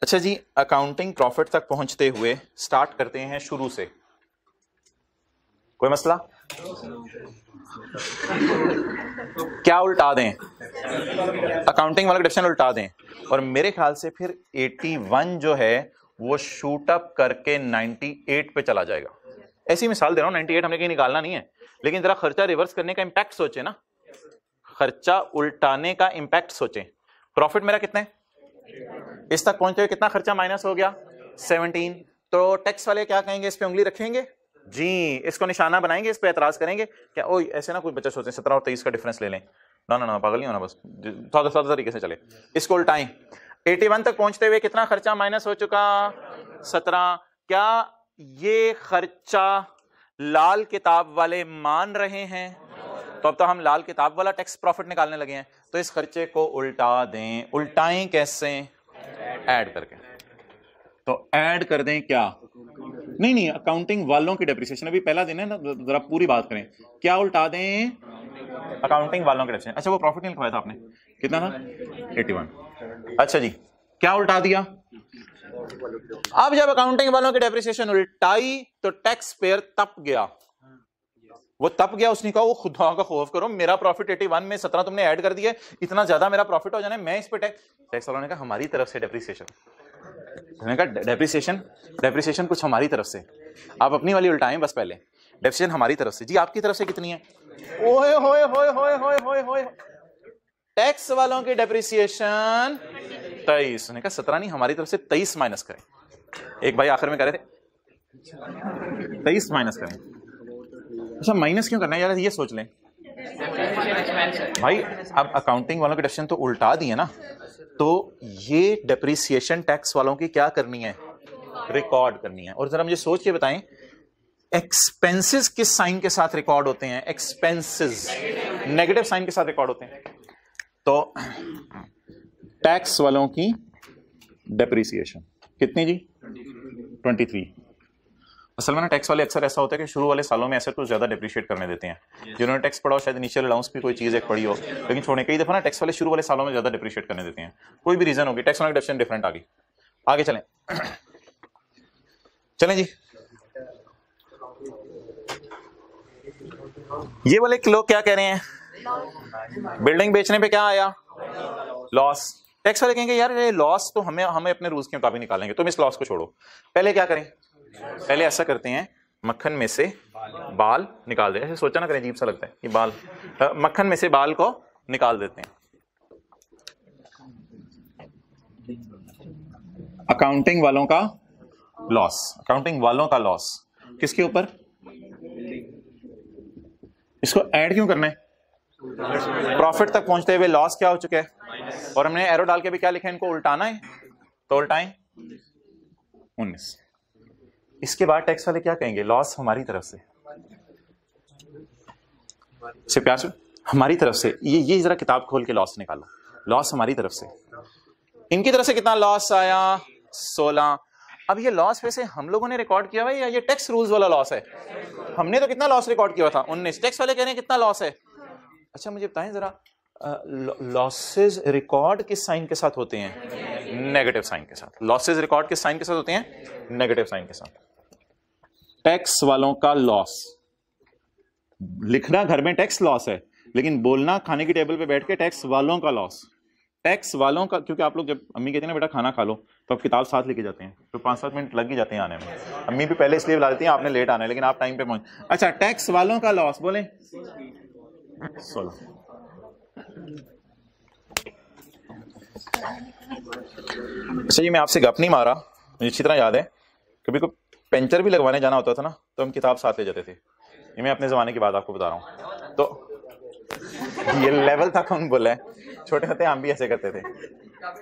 अच्छा जी, अकाउंटिंग प्रॉफिट तक पहुंचते हुए स्टार्ट करते हैं शुरू से। कोई मसला? क्या उल्टा दें? अकाउंटिंग वाला डिफिनेशन उल्टा दें और मेरे ख्याल से फिर 81 जो है वो शूट अप करके 98 पे चला जाएगा। ऐसी मिसाल दे रहा हूं, 98 हमने कहीं निकालना नहीं है, लेकिन जरा खर्चा रिवर्स करने का इंपैक्ट सोचे ना, खर्चा उल्टाने का इंपैक्ट सोचें। प्रॉफिट मेरा कितना है? इस तक पहुंचते हुए कितना खर्चा माइनस हो गया? 17। तो टैक्स वाले क्या कहेंगे? इस पे उंगली रखेंगे जी, इसको निशाना बनाएंगे, इस पे एतराज करेंगे क्या? ओ ऐसे ना कोई बच्चा सोचे 17 और 23 का डिफरेंस ले लें। ना ना ना, पागल नहीं होना, बस सादा तरीके से चले। इसको उल्टाएं। 81 तक पहुंचते हुए कितना खर्चा माइनस हो चुका? 17। क्या ये खर्चा लाल किताब वाले मान रहे हैं? तो अब तो हम लाल किताब वाला टैक्स प्रॉफिट निकालने लगे हैं। तो इस खर्चे को उल्टा दें। उल्टाएं कैसे? ऐड करके। तो ऐड कर दें क्या? नहीं, अकाउंटिंग वालों की डेप्रिसिएशन। अभी पहला दिन है ना, जरा पूरी बात करें। क्या उल्टा दें? अकाउंटिंग वालों की डेप्रिसिएशन। अच्छा, वो प्रॉफिट नहीं लिखवाया था आपने, कितना था? 81। अच्छा जी, क्या उल्टा दिया? अब जब अकाउंटिंग वालों की डेप्रिसिएशन उल्टाई तो टैक्स पेयर तप गया। वो तप गया, उसने कहा वो खुदा का खौफ करो, मेरा प्रॉफिट 81 में 17 तुमने ऐड कर दिया, इतना ज्यादा मेरा प्रॉफिट हो जाना, मैं इस पे टैक्स वालों ने कहा हमारी तरफ से डेप्रिसिएशन। मैंने कहा डेप्रिसिएशन कुछ हमारी तरफ से, आप अपनी वाली उल्टाएं बस। पहले डेप्रिसिएशन हमारी तरफ से। जी आपकी तरफ से कितनी है? ओए होए होए होए होए होए होए, टैक्स वालों की डेप्रिसिएशन 23। मैंने कहा 17 नहीं, हमारी तरफ से 23 माइनस करें। एक भाई आखिर में कह रहे थे 23 माइनस करें। अच्छा, माइनस क्यों करना है यार, ये सोच लें भाई। अब अकाउंटिंग वालों की डेप्रिसिएशन तो उल्टा दी है ना, तो ये डेप्रिसिएशन टैक्स वालों की क्या करनी है? रिकॉर्ड करनी है। और जरा मुझे सोच के बताएं, एक्सपेंसेस किस साइन के साथ रिकॉर्ड होते हैं? एक्सपेंसेस नेगेटिव साइन के साथ रिकॉर्ड होते हैं। तो टैक्स वालों की डेप्रिसिएशन कितनी जी? 23। असल में ना टैक्स वाले अक्सर ऐसा होता है कि शुरू वाले सालों में ऐसे कुछ ज्यादा डिप्रिशिएट करने देते हैं। जिन्होंने टैक्स पढ़ा हो शायद इनिशियल अलाउंस भी कोई चीज एक पढ़ी हो, लेकिन छोड़ने कई दफा ना टैक्स वाले शुरू वाले सालों में ज्यादा डिप्रिशिएट करने देते हैं। कोई भी रीजन होगी, टैक्स वाले डिफरेंट डिफरेंट आगे चलें। चलें जी, ये वाले लोग क्या कह रहे हैं? बिल्डिंग बेचने पे क्या आया? लॉस। टैक्स वाले कहेंगे यार ये लॉस तो हमें अपने रूल्स के मुताबिक निकालेंगे, तुम इस लॉस को छोड़ो। पहले क्या करें? पहले ऐसा करते हैं, मक्खन में से बाल निकाल दे। ऐसे सोचा ना करें, अजीब सा लगता है कि बाल, मक्खन में से बाल को निकाल देते हैं। अकाउंटिंग वालों का लॉस, अकाउंटिंग वालों का लॉस किसके ऊपर? इसको ऐड क्यों करना है? प्रॉफिट तक पहुंचते हुए लॉस क्या हो चुका है? और हमने एरो डाल के भी क्या लिखा है? इनको उल्टाना है, तो उल्टाएं 19। इसके बाद टैक्स वाले क्या कहेंगे? लॉस हमारी तरफ से प्यार से हमारी तरफ से। ये जरा किताब खोल के लॉस निकाला, लॉस हमारी तरफ से। इनकी तरफ से कितना लॉस आया 16। अब ये लॉस वैसे हम लोगों ने रिकॉर्ड किया हुआ या ये टैक्स रूल्स वाला लॉस है? हमने तो कितना लॉस रिकॉर्ड किया था 19, टैक्स वाले कह रहे हैं कितना लॉस है। अच्छा मुझे बताएं जरा, लॉसेस रिकॉर्ड किस साइन के साथ होते हैं? नेगेटिव साइन के साथ। लॉसेस रिकॉर्ड किस साइन के साथ होते हैं? नेगेटिव साइन के साथ। टैक्स वालों का लॉस लिखना घर में टैक्स लॉस है, लेकिन बोलना खाने की टेबल पे बैठ के टैक्स वालों का लॉस। टैक्स वालों का, क्योंकि आप लोग जब अम्मी कहती है ना बेटा खाना खा लो, तो आप किताब साथ लेके जाते हैं, तो 5-7 मिनट लग ही जाते हैं आने में। अम्मी भी पहले इसलिए बुला देती हैं आपने लेट आना है, लेकिन आप टाइम पे पहुंच। अच्छा, टैक्स वालों का लॉस बोले 16। अच्छा ये मैं आपसे गप नहीं मारा, मुझे अच्छी तरह याद है, कभी कोई पंचर भी लगवाने जाना होता था ना तो हम किताब साथ ले जाते थे। ये मैं अपने जमाने की बात आपको बता रहा हूँ, तो ये लेवल था कौन बोला है, छोटे होते हम भी ऐसे करते थे।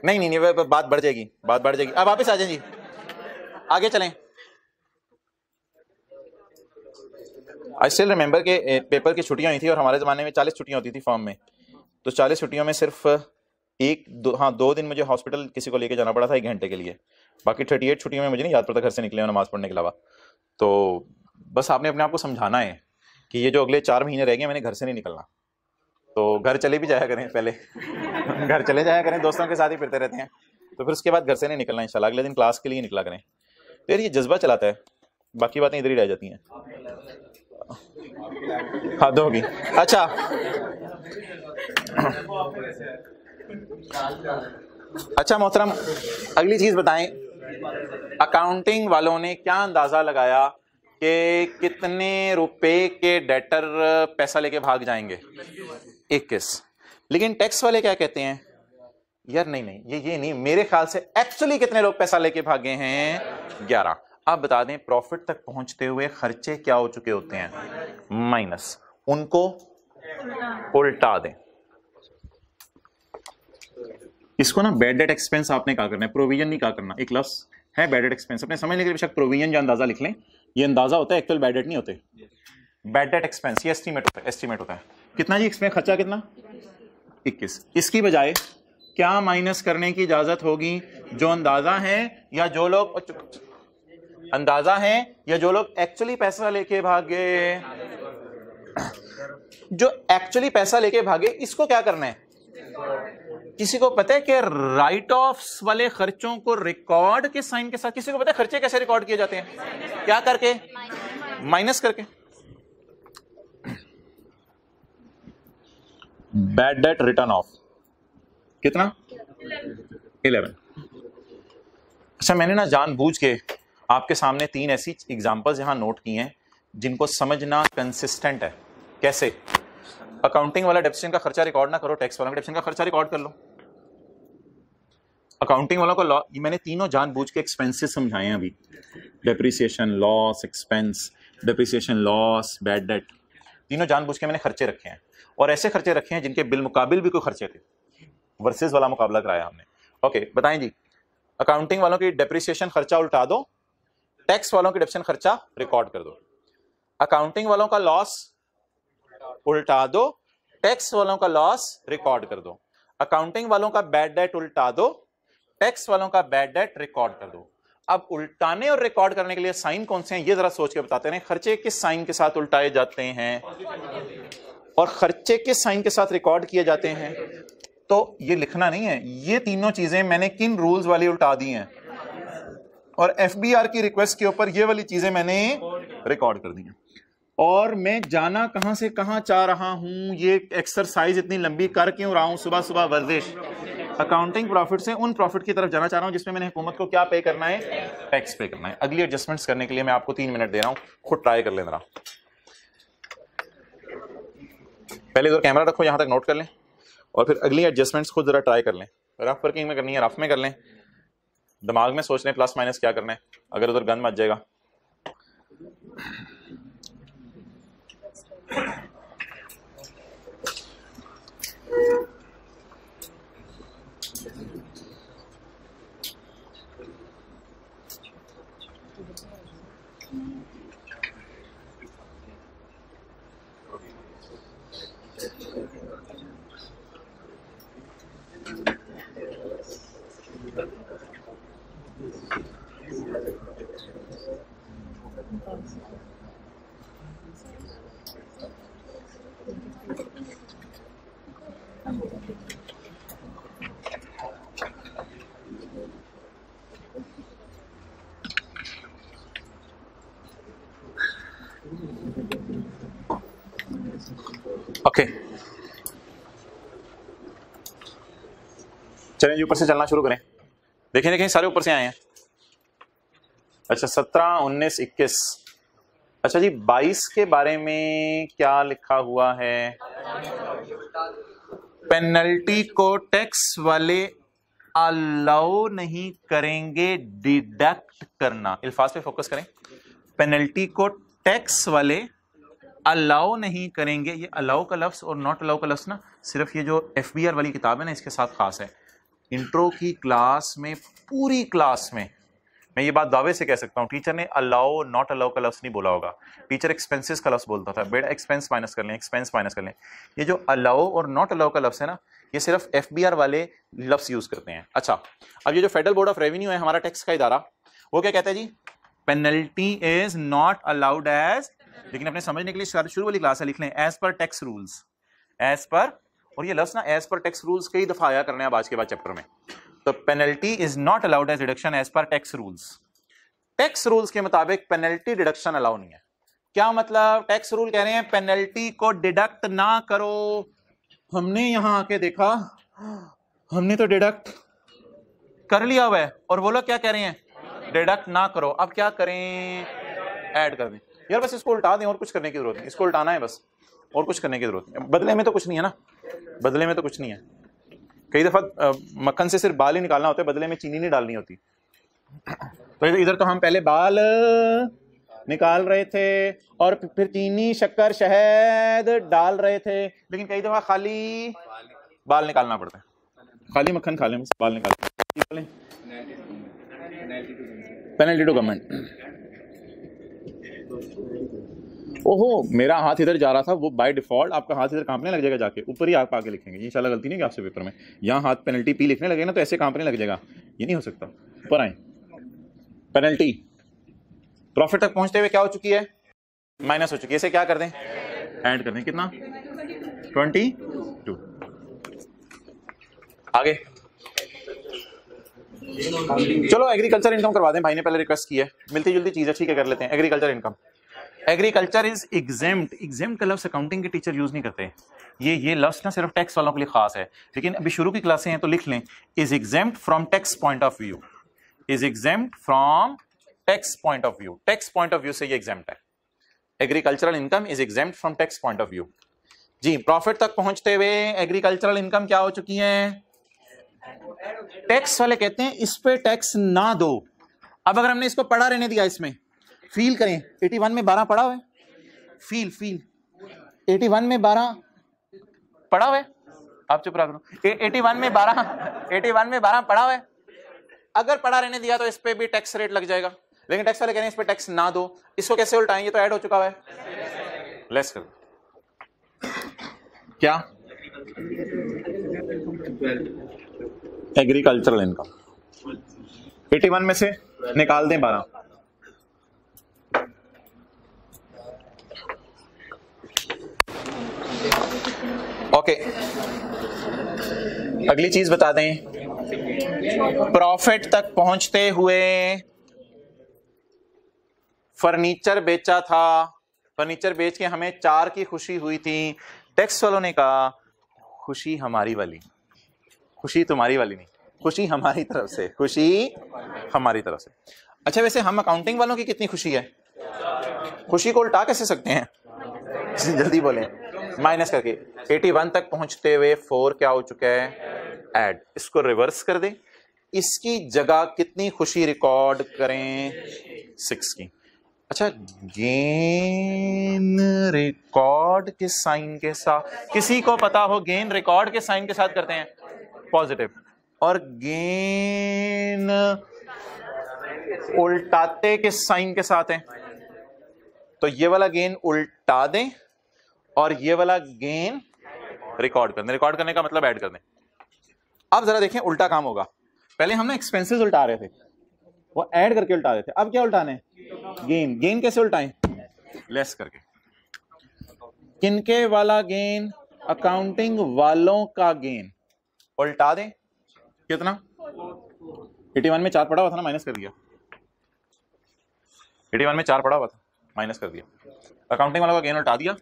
नहीं नहीं नहीं, बात बढ़ जाएगी, बात बढ़ जाएगी। अब वापस आ जाए जी, आगे चलें। आई स्टिल रिमेंबर के पेपर की छुट्टियां हुई थी और हमारे ज़माने में 40 छुट्टियां होती थी फॉर्म में, तो 40 छुट्टियों में सिर्फ 2 दिन मुझे हॉस्पिटल किसी को लेके जाना पड़ा था 1 घंटे के लिए। बाकी 38 छुट्टियों में मुझे नहीं याद पड़ता घर से निकले हो नमाज पढ़ने के अलावा। तो बस आपने अपने आप को समझाना है कि ये जो अगले 4 महीने रह गए मैंने घर से नहीं निकलना। तो घर चले भी जाया करें पहले घर चले जाया करें, दोस्तों के साथ ही फिरते रहते हैं, तो फिर उसके बाद घर से नहीं निकलना इंशाल्लाह, अगले दिन क्लास के लिए निकला करें। फिर ये जज्बा चलाता है, बाकी बातें इधर ही रह जाती हैं। हद होगी। अच्छा अच्छा मोहतरम, अगली चीज बताएं, अकाउंटिंग वालों ने क्या अंदाजा लगाया कि कितने रुपए के डेटर पैसा लेके भाग जाएंगे? 21। लेकिन टैक्स वाले क्या कहते हैं? यार नहीं नहीं, ये नहीं, मेरे ख्याल से एक्चुअली कितने लोग पैसा लेके भागे हैं? 11। अब बता दें प्रॉफिट तक पहुंचते हुए खर्चे क्या हो चुके होते हैं? माइनस। उनको उल्टा दें। इसको ना बैड डेट एक्सपेंस आपने क्या करना है, प्रोविजन नहीं क्या करना। एक लफ्ज है बैड डेट एक्सपेंस, अपने समझने के लिए बेशक प्रोविजन जो अंदाजा लिख लें, ये अंदाजा होता है, एक्चुअल बैड डेट नहीं होते। बैड डेट एक्सपेंस ये एस्टीमेट होता है। कितना जी एक्सपेंस, खर्चा कितना? 21। इसकी बजाय क्या माइनस करने की इजाजत होगी? जो अंदाजा है या जो लोग अंदाजा है या जो लोग एक्चुअली पैसा लेके भागे? जो एक्चुअली पैसा लेके भागे इसको क्या करना है? किसी को पता है कि राइट ऑफ्स वाले खर्चों को रिकॉर्ड के साइन के साथ, किसी को पता है खर्चे कैसे रिकॉर्ड किए जाते हैं? क्या करके? माइनस करके। बैड डेट रिटर्न ऑफ कितना? 11। अच्छा मैंने ना जानबूझ के आपके सामने 3 ऐसी एग्जांपल्स यहां नोट की हैं जिनको समझना कंसिस्टेंट है। कैसे? अकाउंटिंग वाला डेप्रिसिएशन का खर्चा रिकॉर्ड ना करो, टैक्स वाला डेप्रिसिएशन का खर्चा रिकॉर्ड कर लो। अकाउंटिंग वालों को ये मैंने तीनों जानबूझ के एक्सपेंसेस समझाए हैं अभी, depreciation loss expense, depreciation loss bad debt, तीनों जानबूझ के मैंने खर्चे रखे हैं। और ऐसे खर्चे रखे हैं जिनके बिल मुकाबिल भी कोई खर्चे थे, वर्सेस वाला मुकाबला कराया हमने। ओके बताएं जी, अकाउंटिंग वालों की डेप्रिसिएशन खर्चा उल्टा दो, टैक्स वालों की डेप्रिसिएशन खर्चा रिकॉर्ड कर दो। अकाउंटिंग वालों का लॉस उल्टा दो, टैक्स वालों का लॉस रिकॉर्ड कर दो। अकाउंटिंग वालों का बैड डेट उल्टा दो, टैक्स वालों का बैड डेट रिकॉर्ड कर दो। अब उल्टाने और रिकॉर्ड करने के लिए साइन कौन से हैं ये जरा सोच के बताते हैं। खर्चे किस साइन के साथ उल्टाए जाते हैं और खर्चे किस साइन के साथ रिकॉर्ड किए जाते हैं? तो ये लिखना नहीं है, ये तीनों चीजें मैंने किन रूल्स वाली उल्टा दी हैं और एफबीआर की रिक्वेस्ट के ऊपर ये वाली चीजें मैंने रिकॉर्ड कर दी हैं। और मैं जाना कहां से कहां चाह रहा हूं, ये एक्सरसाइज इतनी लंबी कर क्यों रहा हूं सुबह सुबह वर्जिश? अकाउंटिंग प्रॉफिट से उन प्रॉफिट की तरफ जाना चाह रहा हूं जिसमें मैंने हुकूमत को क्या पे करना है? टैक्स पे करना है। अगली एडजस्टमेंट्स करने के लिए मैं आपको 3 मिनट दे रहा हूं, खुद ट्राई कर लेना। पहले इधर कैमरा रखो, यहां तक नोट कर लें और फिर अगली एडजस्टमेंट्स खुद जरा ट्राई कर लें। रफ वर्किंग में करनी है रफ में कर लें, दिमाग में सोच लें प्लस माइनस क्या करना है, अगर उधर गंद मच जाएगा। ओके, चलें जी ऊपर से चलना शुरू करें। देखें देखें सारे ऊपर से आए हैं। अच्छा 17, 19, 21। अच्छा जी 22 के बारे में क्या लिखा हुआ है? पेनल्टी को टैक्स वाले अलाउ नहीं करेंगे डिडक्ट करना। अल्फाज पे फोकस करें। पेनल्टी को टैक्स वाले अलाउ नहीं करेंगे। ये अलाउ का लफ्ज और नॉट अलाउ का लफ्ज ना सिर्फ ये जो FBR वाली किताब है ना इसके साथ खास है। इंट्रो की क्लास में, पूरी क्लास में मैं ये बात दावे से कह सकता हूँ, टीचर ने अलाउ नॉट अलाउ का लफ्ज नहीं बोला होगा। टीचर एक्सपेंसेस का लफ्ज बोलता था। बेटा एक्सपेंस माइनस कर लें, एक्सपेंस माइनस कर लें। ये जो अलाउ और नॉट अलाउ का लफ्ज है ना ये सिर्फ FBR वाले लफ्ज यूज करते हैं। अच्छा अब ये जो फेडरल बोर्ड ऑफ रेवेन्यू है हमारा टैक्स का इदारा, वो क्या कहता है जी? Penalty is not allowed as, लेकिन अपने समझने के लिए शुरू वाली क्लास है लिख लें as per tax rules. As पर, और ये लफ्ज ना एज पर टैक्स रूल्स कई दफा आया करने अब आज के बाद चैप्टर में। तो penalty is not allowed as deduction as per tax rules. Tax rules के मुताबिक पेनल्टी डिडक्शन अलाउ नहीं है। क्या मतलब? टैक्स रूल कह रहे हैं पेनल्टी को डिडक्ट ना करो। हमने यहां आके देखा, हमने तो डिडक्ट कर लिया हुआ है और वो लोग क्या कह रहे हैं? डिडक्ट ना करो। अब क्या करें? ऐड कर दें। यार बस इसको उल्टा दें और कुछ करने की जरूरत नहीं। इसको उल्टाना है बस, और कुछ करने की जरूरत नहीं। बदले में तो कुछ नहीं है ना, बदले में तो कुछ नहीं है। कई दफा मक्खन से सिर्फ बाल ही निकालना होता है, बदले में चीनी नहीं डालनी होती। तो इधर तो हम पहले बाल निकाल रहे थे और फिर चीनी, शक्कर, शहद डाल रहे थे, लेकिन कई दफा खाली बाल निकालना पड़ता है। खाली मक्खन खा लें, बाल निकाल लें। Penalty to government. ओहो मेरा हाथ इधर जा रहा था, वो बाय डिफॉल्ट आपका हाथ इधर कांपने लग जाएगा, जाके ऊपर ही आप आके लिखेंगे। इंशाल्लाह गलती नहीं कि आपसे पेपर में यहाँ हाथ पेनल्टी पी लिखने लगे ना तो ऐसे कांपने लग जाएगा, ये नहीं हो सकता। ऊपर आए। पेनल्टी प्रॉफिट तक पहुंचते हुए क्या हो चुकी है? माइनस हो चुकी है। इसे क्या कर दें? ऐड कर दें। कितना? 22। आगे चलो एग्रीकल्चर इनकम करवा दें, भाई ने पहले रिक्वेस्ट की है। मिलती जुलती चीज है, ठीक है कर लेते हैं। Agriculture income. Agriculture is exempt. Exempt का लफ्ज अकाउंटिंग के टीचर यूज नहीं करते। ये लफ्ज ना सिर्फ टैक्स वालों के लिए खास है, लेकिन अभी शुरू की क्लासें हैं तो लिख लें is exempt from tax point of view. Is exempt from tax point of view. Tax point of view से ये एग्जेम्प्ट है। Agricultural income is exempt from tax point of view. जी प्रॉफिट तक पहुंचते हुए एग्रीकल्चरल इनकम क्या हो चुकी है? टैक्स वाले कहते हैं इस पे टैक्स ना दो। अब अगर हमने इसको पढ़ा रहने दिया, इसमें फील करें 81 में 12 पढ़ा हुआ है। फील 81 में 12 पढ़ा हुआ है। आप चुप रहा करो। 81 में 12 पढ़ा हुआ है। अगर पढ़ा रहने दिया तो इस पे भी टैक्स रेट लग जाएगा, लेकिन टैक्स वाले कह रहे हैं इस पे टैक्स ना दो। इसको कैसे उल्टाएंगे? तो ऐड हो चुका हुआ है, लेस कर। क्या? एग्रीकल्चरल इनकम 81 में से निकाल दें 12। ओके अगली चीज बता दें। प्रॉफिट तक पहुंचते हुए फर्नीचर बेचा था। फर्नीचर बेच के हमें 4 की खुशी हुई थी। टैक्स वालों ने कहा खुशी हमारी वाली, खुशी तुम्हारी वाली नहीं, खुशी हमारी तरफ से, खुशी हमारी तरफ से। अच्छा वैसे हम अकाउंटिंग वालों की कितनी खुशी है? खुशी को उल्टा कैसे सकते हैं? जल्दी बोलें। माइनस करके 81 तक पहुंचते हुए 4 क्या हो चुका है? ऐड। इसको रिवर्स कर दें। इसकी जगह कितनी खुशी रिकॉर्ड करें? 6 की। अच्छा गेन रिकॉर्ड के साइन के साथ, किसी को पता हो गेन रिकॉर्ड के साइन के साथ करते हैं पॉजिटिव, और गेन उल्टाते के साइन के साथ है। तो ये वाला गेन उल्टा दें और ये वाला गेन रिकॉर्ड कर दें। रिकॉर्ड करने का मतलब ऐड कर दें। अब जरा देखें उल्टा काम होगा। पहले हम ना एक्सपेंसेस उल्टा रहे थे, वो ऐड करके उल्टा रहे थे। अब क्या उल्टाने? गेन। गेन कैसे उल्टाएं? लेस करके। किनके वाला गेन? अकाउंटिंग वालों का गेन उल्टा दें, कितना 81 में 4 पड़ा हुआ था ना, माइनस कर दिया, 81 में 4 पड़ा हुआ था, माइनस कर दिया, अकाउंटिंग वालों का गेन उल्टा दिया,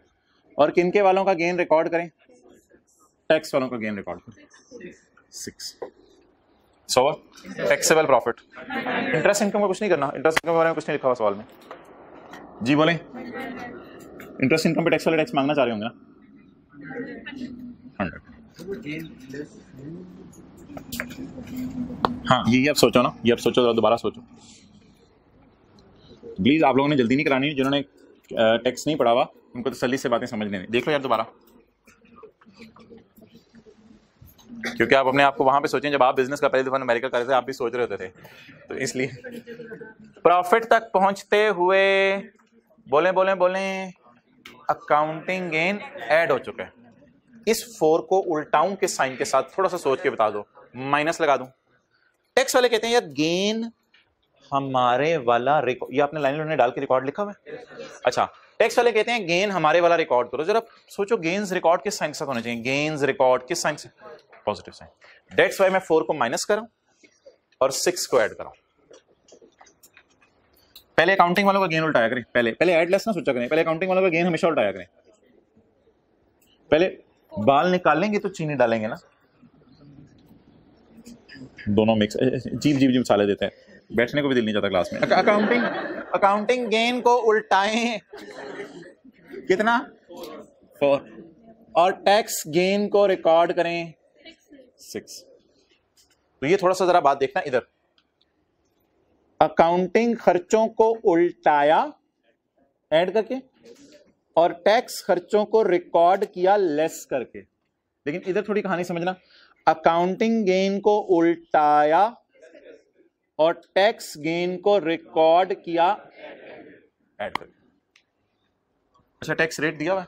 और किनके वालों का गेन रिकॉर्ड करें, टैक्स वालों का गेन रिकॉर्ड करें 6। सो टैक्सेबल प्रॉफिट। इंटरेस्ट इनकम का कुछ नहीं करना, इंटरेस्ट इनकम के बारे में कुछ नहीं लिखा हुआ सवाल में। जी बोले, इंटरेस्ट इनकम पे टैक्स वाले टैक्स मांगना चाह रहे होंगे ना, 100। हाँ ये आप सोचो ना, ये आप सोचो, दोबारा सोचो प्लीज। आप लोगों ने जल्दी नहीं करानी, जिन्होंने टैक्स नहीं पढ़ा हुआ उनको तसल्ली से बातें समझने दें। देख लो यार दोबारा, क्योंकि आप अपने आप को वहां पे सोचें जब आप बिजनेस का पहली दफा अमेरिका कर रहे थे, आप भी सोच रहे होते थे, तो इसलिए प्रॉफिट तक पहुंचते हुए बोले बोले बोले अकाउंटिंग गेन ऐड हो चुका है। इस 4 को उल्टाऊं के साइन के साथ, थोड़ा सा सोच के बता दो, माइनस लगा दूं। टैक्स वाले कहते हैं यार गेन हमारे वाला रिकॉर्ड, ये आपने लाइन डाल के रिकॉर्ड लिखा हुआ है। अच्छा, टैक्स वाले कहते हैं गेन हमारे वाला रिकॉर्ड करो। जरा सोचो, गेन्स रिकॉर्ड किस साइन के साथ होने चाहिए, गेन्स रिकॉर्ड किस साइन से, पॉजिटिव साइन। दैट्स व्हाई मैं 4 को माइनस करूं और 6 को ऐड कराऊं। पहले अकाउंटिंग वालों का गेन उल्टाया करें, पहले ऐड लेस ना सोचा करें, पहले अकाउंटिंग वालों का गेन हमेशा उल्टाया करें। पहले बाल निकालेंगे तो चीनी डालेंगे ना, दोनों मिक्स, जीव साले देते हैं, बैठने को भी दिल नहीं जाता क्लास में। अकाउंटिंग गेन को उल्टाएं, कितना 4, और टैक्स गेन को रिकॉर्ड करें 6। तो ये थोड़ा सा जरा बात देखना इधर, अकाउंटिंग खर्चों को उल्टाया ऐड करके और टैक्स खर्चों को रिकॉर्ड किया लेस करके। लेकिन इधर थोड़ी कहानी समझना, अकाउंटिंग गेन को उल्टाया और टैक्स गेन को रिकॉर्ड किया ऐड करके। अच्छा, टैक्स रेट दिया हुआ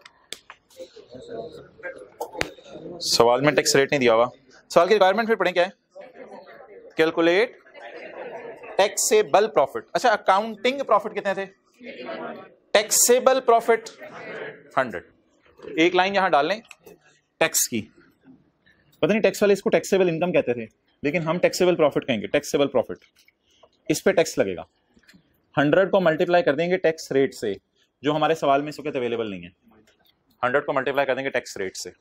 सवाल में, टैक्स रेट नहीं दिया हुआ। सवाल की रिक्वायरमेंट फिर पढ़ें क्या है, कैलकुलेट टैक्सेबल प्रॉफिट। अच्छा, अकाउंटिंग प्रॉफिट कितने थे, टैक्सेबल प्रॉफिट 100। एक लाइन यहां डाल लें टैक्स की, पता नहीं टैक्स वाले इसको टैक्सेबल इनकम कहते थे, लेकिन हम टैक्सेबल प्रॉफिट कहेंगे। टैक्सेबल प्रॉफिट, इस पे टैक्स लगेगा। 100 को मल्टीप्लाई कर देंगे टैक्स रेट से, जो हमारे सवाल में इस वक्त अवेलेबल नहीं है। 100 को मल्टीप्लाई कर देंगे टैक्स रेट से।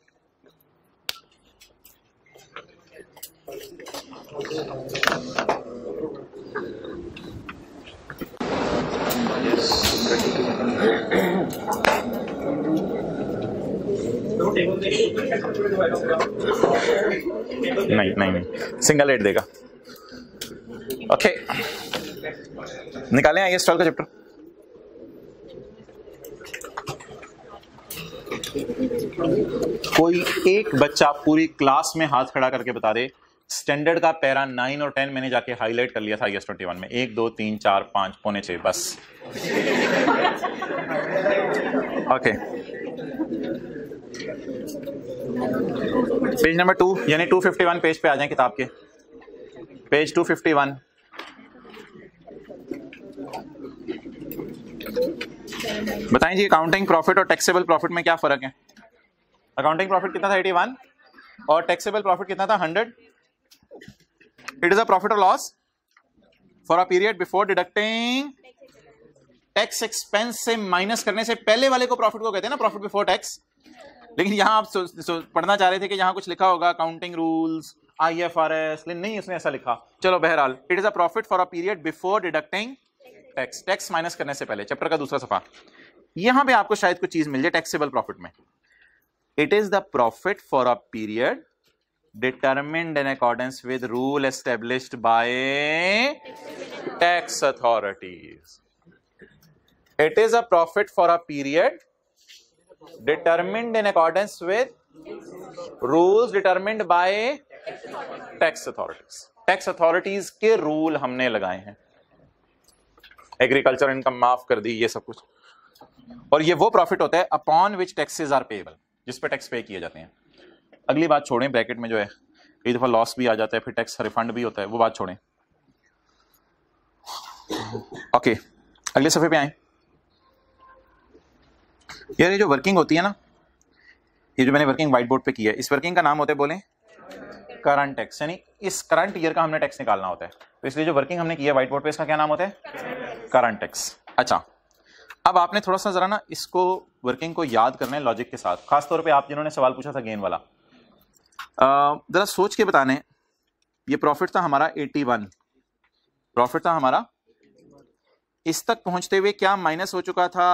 नहीं, सिंगल 8 देगा। ओके, निकालें आइए स्टॉल का चैप्टर। कोई एक बच्चा पूरी क्लास में हाथ खड़ा करके बता दे, स्टैंडर्ड का पैरा 9 और 10 मैंने जाके हाईलाइट कर लिया था IAS 21 में, 1 2 3 4 5 पौने 6 बस। ओके, पेज नंबर 2 यानी 251 पेज पे आ जाएं किताब के, पेज 251। बताएं जी, अकाउंटिंग प्रॉफिट और टैक्सेबल प्रॉफिट में क्या फर्क है। अकाउंटिंग प्रॉफिट कितना था 81 और टैक्सेबल प्रॉफिट कितना था 100। इट इज अ प्रॉफिट और loss for a period before deducting tax expense से माइनस करने से पहले वाले को प्रॉफिट को कहते हैं ना, प्रॉफिट बिफोर टैक्स। लेकिन यहां आप पढ़ना चाह रहे थे कि यहां कुछ लिखा होगा अकाउंटिंग रूल्स IFRS, नहीं उसने ऐसा लिखा। चलो बहरहाल, it is a profit for a period before deducting tax minus करने से पहले। चैप्टर का दूसरा सफा, यहां पे आपको शायद कुछ चीज मिल जाए टैक्सेबल प्रॉफिट में। It is the profit for a period determined in accordance with rule established by tax authorities. It is a profit for a period determined in accordance with rules determined by tax authorities. Tax authorities के rule हमने लगाए हैं, agriculture income माफ कर दी, ये सब कुछ। और ये वो प्रॉफिट होता है upon which taxes are payable, जिस पे टैक्स पे किए जाते हैं। अगली बात छोड़ें, ब्रैकेट में जो है कई दफा लॉस भी आ जाता है, फिर टैक्स रिफंड भी होता है, वो बात छोड़ें। ओके, अगले सफे पे आए। यार ये जो वर्किंग होती है ना, ये जो मैंने वर्किंग व्हाइट बोर्ड पे की है, इस वर्किंग का नाम होता है, बोले, करंट टैक्स, यानी इस करंट ईयर का हमने टैक्स निकालना होता है। तो इसलिए जो वर्किंग हमने की है व्हाइट बोर्ड पे, इसका क्या नाम होता है? Current tax. अच्छा, अब आपने थोड़ा सा जरा ना इसको वर्किंग को याद करना है लॉजिक के साथ, खासतौर पे आप जिन्होंने सवाल पूछा था गेन वाला, जरा सोच के बताने। ये प्रॉफिट था हमारा 81, प्रॉफिट था हमारा, इस तक पहुंचते हुए क्या माइनस हो चुका था?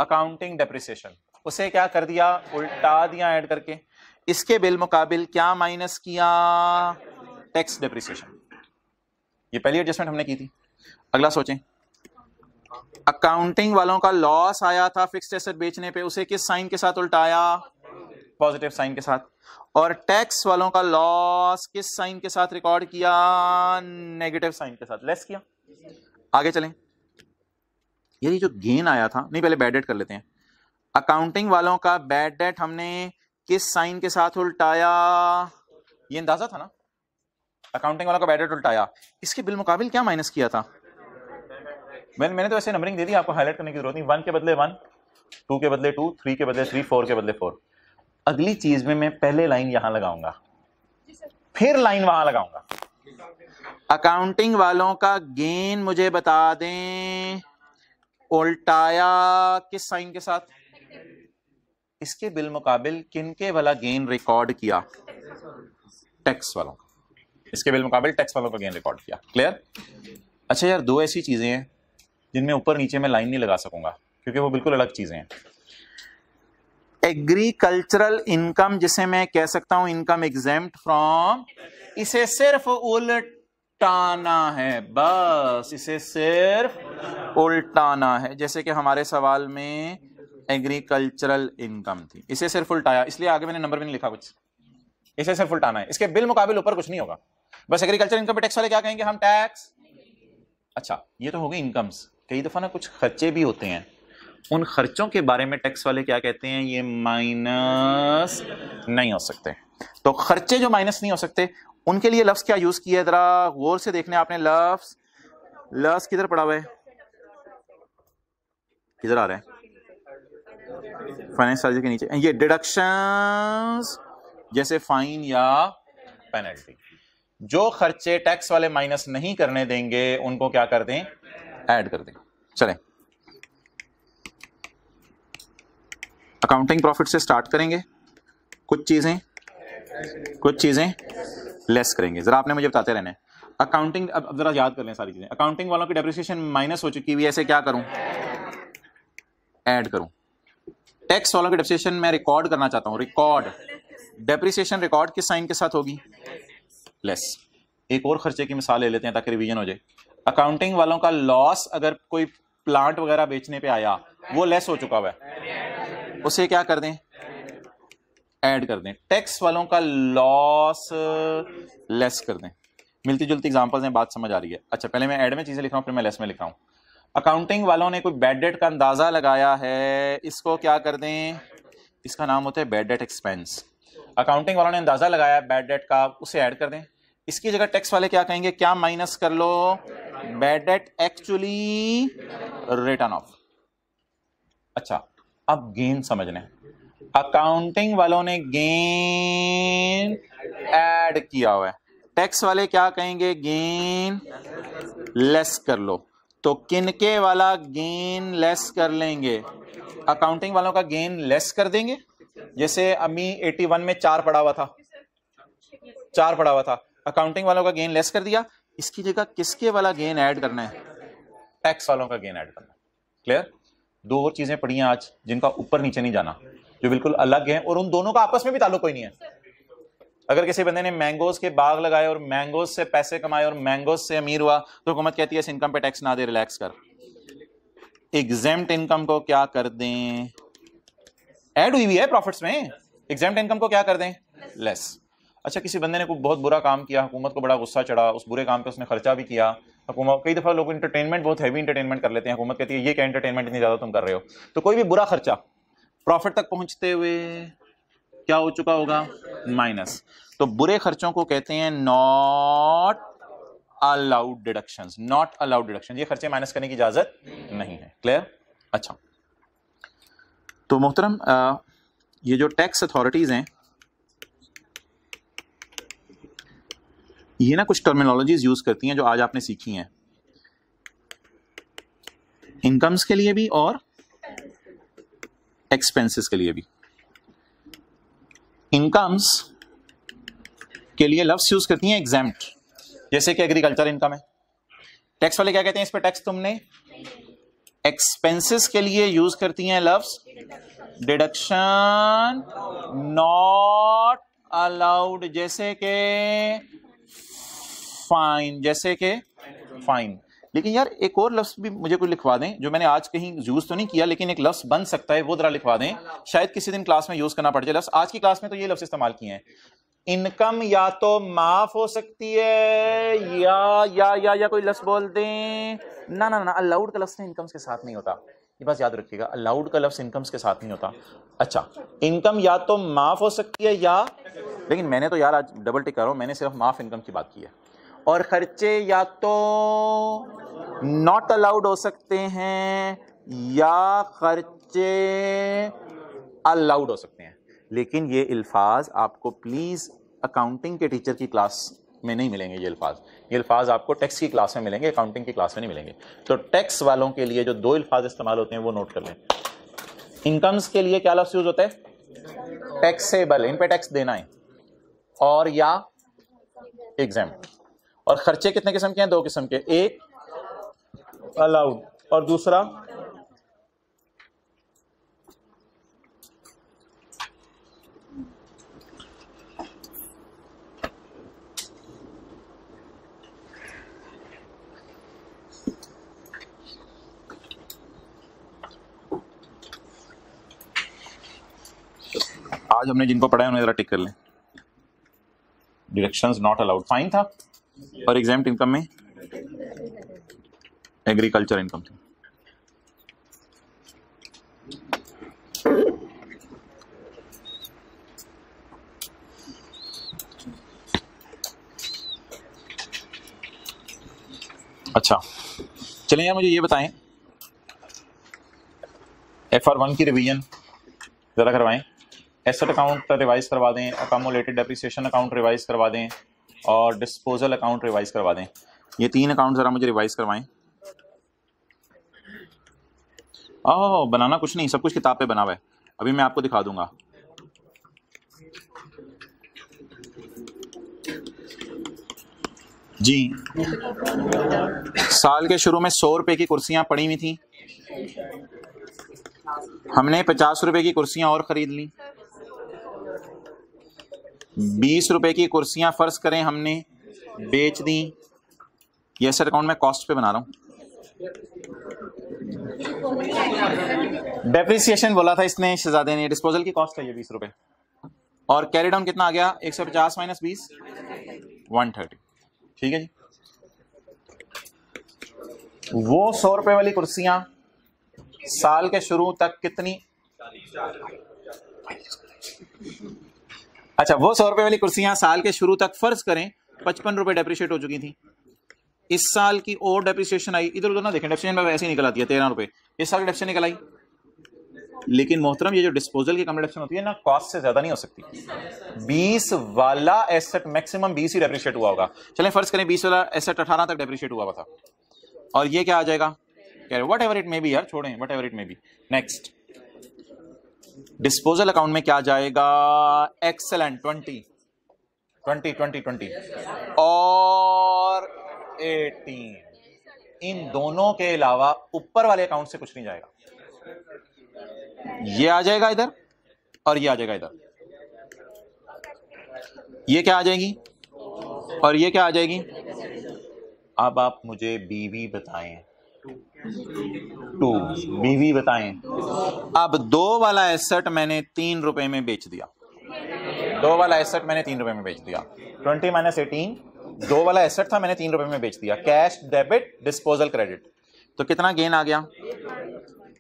Accounting depreciation. उसे क्या कर दिया? उल्टा दिया ऐड करके। इसके बिल मुकाबिल क्या माइनस किया? Tax depreciation. ये पहली एडजस्टमेंट हमने की थी। अगला सोचें, अकाउंटिंग वालों का लॉस आया था फिक्स्ड एसेट बेचने पे, उसे किस साइन के साथ उल्टाया? पॉजिटिव साइन के साथ। और टैक्स वालों का लॉस किस साइन के साथ रिकॉर्ड किया? नेगेटिव साइन के साथ, लेस किया। आगे चलें, ये जो गेन आया था, नहीं पहले बैड डेट कर लेते हैं। अकाउंटिंग वालों का बैड डेट हमने किस साइन के साथ उल्टाया? ये अंदाजा था ना, अकाउंटिंग वालों का बैड डेट उल्टाया। इसके बिल मुकाबिल क्या माइनस किया था? मैंने तो ऐसे नंबरिंग दे दी, आपको हाईलाइट करने की जरूरत नहीं। 1 के बदले 1, 2 के बदले 2, 3 के बदले 3, 4 के बदले 4। अगली चीज में मैं पहले लाइन यहां लगाऊंगा, फिर लाइन वहां लगाऊंगा। अकाउंटिंग वालों का गेन मुझे बता दें, उल्टाया किस साइन के साथ? इसके बिल मुकाबिल किनके वाला गेन रिकॉर्ड किया? टैक्स वालों का। इसके बिल मुकाबिल टैक्स वालों का गेन रिकॉर्ड किया। क्लियर? अच्छा यार, दो ऐसी चीजें हैं जिनमें ऊपर नीचे में लाइन नहीं लगा सकूंगा क्योंकि वो बिल्कुल अलग चीजें हैं। एग्रीकल्चरल इनकम, जिसे मैं कह सकता हूं इनकम एग्जेम्प्ट फ्रॉम, इसे सिर्फ उल्टाना है, बस इसे सिर्फ उल्टाना है। जैसे कि हमारे सवाल में एग्रीकल्चरल इनकम थी, इसे सिर्फ उल्टाया, इसलिए आगे मैंने नंबर भी नहीं लिखा कुछ, इसे सिर्फ उल्टाना है। इसके बिल मुकाबिल ऊपर कुछ नहीं होगा, बस एग्रीकल्चर इनकम पे टैक्स वाले क्या कहेंगे? हम टैक्स। अच्छा, ये तो हो गई इनकम्स। कई दफा ना कुछ खर्चे भी होते हैं, उन खर्चों के बारे में टैक्स वाले क्या कहते हैं? ये माइनस नहीं हो सकते। तो खर्चे जो माइनस नहीं हो सकते, उनके लिए लफ्ज क्या यूज किया है? जरा गौर से देखने आपने। लफ्ज किधर पड़ा हुआ है? किधर आ रहा है? फाइनेंस चार्जेस के नीचे। ये डिडक्शंस, जैसे फाइन या पेनल्टी। जो खर्चे टैक्स वाले माइनस नहीं करने देंगे उनको क्या कर दें? ऐड कर दें। चलें, अकाउंटिंग प्रॉफिट से स्टार्ट करेंगे, कुछ चीजें लेस करेंगे। जरा आपने मुझे बताते रहना है। अकाउंटिंग, अब जरा याद कर लें सारी चीजें। अकाउंटिंग वालों की डेप्रिसिएशन माइनस हो चुकी हुई है, ऐसे क्या करूं? ऐड करूं। टैक्स वालों की डेप्रिसिएशन मैं रिकॉर्ड करना चाहता हूं, रिकॉर्ड। डेप्रिसिएशन रिकॉर्ड किस साइन के साथ होगी? लेस। एक और खर्चे की मिसाल ले लेते हैं ताकि रिवीजन हो जाए। अकाउंटिंग वालों का लॉस, अगर कोई प्लांट वगैरह बेचने पे आया, वो लेस हो चुका हुआ है, उसे क्या कर दें? ऐड कर दें। टैक्स वालों का लॉस लेस कर दें। मिलती जुलती एग्जांपल्स हैं, बात समझ आ रही है? अच्छा, पहले मैं ऐड में चीजें लिख रहा हूं, फिर मैं लेस में लिख रहा हूं। अकाउंटिंग वालों ने कोई बैड डेट का अंदाजा लगाया है, इसको क्या कर दें? इसका नाम होता है बैड डेट एक्सपेंस। अकाउंटिंग वालों ने अंदाजा लगाया बैड डेट का, उसे ऐड कर दें। इसकी जगह टैक्स वाले क्या कहेंगे? क्या माइनस कर लो? Bad debt actually written off. अच्छा, अब गेन समझने। अकाउंटिंग वालों ने गेन ऐड किया हुआ है, टैक्स वाले क्या कहेंगे? गेन लेस कर लो। तो किनके वाला गेन लेस कर लेंगे? अकाउंटिंग वालों का गेन लेस कर देंगे। जैसे अमी 81 में 4 पड़ा हुआ था, 4 पड़ा हुआ था, अकाउंटिंग वालों का गेन लेस कर दिया। इसकी जगह किसके वाला गेन ऐड करना है? टैक्स वालों का गेन ऐड करना है। क्लियर? दो और चीजें पढ़ी हैं आज जिनका ऊपर नीचे नहीं जाना, जो बिल्कुल अलग हैं, और उन दोनों का आपस में भी ताल्लुक कोई नहीं है। अगर किसी बंदे ने मैंगोज के बाग लगाए और मैंगोज से पैसे कमाए और मैंगोज से अमीर हुआ, तो हुकूमत कहती है इस इनकम पे टैक्स ना दे, रिलैक्स कर। एग्जेम्प्ट इनकम को क्या कर दें? ऐड हुई है प्रॉफिट्स में, एग्जेम्प्ट इनकम को क्या कर दें? लेस। अच्छा, किसी बंदे ने कोई बहुत बुरा काम किया, हुकूमत को बड़ा गुस्सा चढ़ा, उस बुरे काम पे उसने खर्चा भी किया। हुकूमत, कई दफा लोग इंटरटेनमेंट, बहुत हैवी इंटरटेनमेंट कर लेते हैं, हुकूमत कहती है ये क्या इंटरटेनमेंट इतनी ज्यादा तुम कर रहे हो। तो कोई भी बुरा खर्चा प्रॉफिट तक पहुंचते हुए क्या हो चुका होगा? माइनस। तो बुरे खर्चों को कहते हैं not allowed deductions. Not allowed deduction, ये खर्चे माइनस करने की इजाजत नहीं है। क्लियर? अच्छा, तो मोहतरम ये जो टैक्स अथॉरिटीज हैं ये ना कुछ टर्मिनोलॉजीज यूज करती हैं जो आज आपने सीखी हैं, इनकम्स के लिए भी और एक्सपेंसेस के लिए भी। इनकम्स के लिए लफ्ज यूज करती हैं एग्जैम्प्ट, जैसे कि एग्रीकल्चर इनकम है। टैक्स वाले क्या कहते हैं इस पे टैक्स तुमने। एक्सपेंसेस के लिए यूज करती हैं लफ्ज डिडक्शन नॉट अलाउड, जैसे के फाइन, जैसे के फाइन। लेकिन यार एक और लफ्ज भी मुझे कोई लिखवा दें जो मैंने आज कहीं यूज तो नहीं किया लेकिन एक लफ्ज बन सकता है, वो जरा लिखवा दें, शायद किसी दिन क्लास में यूज करना पड़ जाए लफ्ज। आज की क्लास में तो ये लफ्ज इस्तेमाल किए हैं। इनकम या तो माफ हो सकती है या कोई लफ्ज बोल दें। ना ना ना, अलाउड का लफ्ज इनकम्स के साथ नहीं होता, ये बस याद रखिएगा, अलाउड का लफ्ज इनकम्स के साथ नहीं होता। अच्छा, इनकम या तो माफ हो सकती है या, लेकिन मैंने तो यार आज डबल टिक कर रहा हूं, मैंने सिर्फ माफ इनकम की बात की है। और खर्चे या तो नॉट अलाउड हो सकते हैं या खर्चे अलाउड हो सकते हैं। लेकिन ये अल्फाज आपको प्लीज अकाउंटिंग के टीचर की क्लास में नहीं मिलेंगे। ये अल्फाज आपको टैक्स की क्लास में मिलेंगे, अकाउंटिंग की क्लास में नहीं मिलेंगे। तो टैक्स वालों के लिए जो दो अल्फाज इस्तेमाल होते हैं वो नोट कर लें। इनकम्स के लिए क्या लफ्ज यूज होता है, टैक्सेबल, इन पे टैक्स देना है, और या एग्जाम्प्ट। और खर्चे कितने किस्म के हैं, दो किस्म के, एक अलाउड और दूसरा आज हमने जिनको पढ़ा है उन्हें जरा टिक कर लें। डिडक्शंस नॉट अलाउड फाइन था, और एग्जाम्प्ट इनकम में एग्रीकल्चर इनकम थी। अच्छा चलिए यार मुझे ये बताएं, FR1 की रिवीजन जरा करवाएं। एसेट अकाउंट रिवाइज करवा दें, अकामुलेटेड डेप्रिसिएशन अकाउंट रिवाइज करवा दें, और डिस्पोजल अकाउंट रिवाइज करवा दें। ये तीन अकाउंट जरा मुझे रिवाइज करवाएं। ओह, बनाना कुछ नहीं, सब कुछ किताब पे बना हुआ है, अभी मैं आपको दिखा दूंगा। जी, साल के शुरू में 100 रुपए की कुर्सियां पड़ी हुई थी, हमने 50 रुपए की कुर्सियां और खरीद ली। 20 रुपए की कुर्सियां फर्ज करें हमने बेच दी। ये एसेट अकाउंट में कॉस्ट पे बना रहा हूं। डेप्रिसिएशन बोला था इसने शहजादे ने, डिस्पोजल की कॉस्ट है ये 20 रुपए, और कैरी डाउन कितना आ गया, 150 माइनस 20 130। ठीक है जी। वो 100 रुपए वाली कुर्सियां साल के शुरू तक कितनी, अच्छा वो 100 रुपए वाली कुर्सियां साल के शुरू तक फर्ज करें 55 रुपए डेप्रिशिएट हो चुकी थी। इस साल की और डेप्रिसिएशन आई, इधर उधर ना देखें, डेप्रिसिएशन में वैसे ही निकल आती है 13 रुपए, इस साल की डेप्रिसिएशन निकल आई। लेकिन मोहतरम ये जो डिस्पोजल की कंपटीशन होती है ना, कॉस्ट से ज्यादा नहीं हो सकती। 20 वाला एसेट मैक्सिमम 20 ही डेप्रिशिएट हुआ होगा। चलें फर्ज करें 20 वाला एसेट 18 तक डेप्रिशिएट हुआ था, और ये क्या आ जाएगा, what ever it may be, यार छोड़ें, what ever it may be. Next disposal account में क्या जाएगा, एक्सेलेंट 20 और 18। इन दोनों के अलावा ऊपर वाले अकाउंट से कुछ नहीं जाएगा। ये आ जाएगा इधर और ये आ जाएगा इधर। ये क्या आ जाएगी और ये क्या आ जाएगी। अब आप मुझे बीवी बताएं, बीवी बताएं। अब 2 वाला एसेट मैंने 3 रुपए में बेच दिया, 2 वाला एसेट मैंने 3 रुपए में बेच दिया। 20 माइनस 18, 2 वाला एसेट था, मैंने 3 रुपए में बेच दिया। कैश डेबिट डिस्पोजल क्रेडिट, तो कितना गेन आ गया,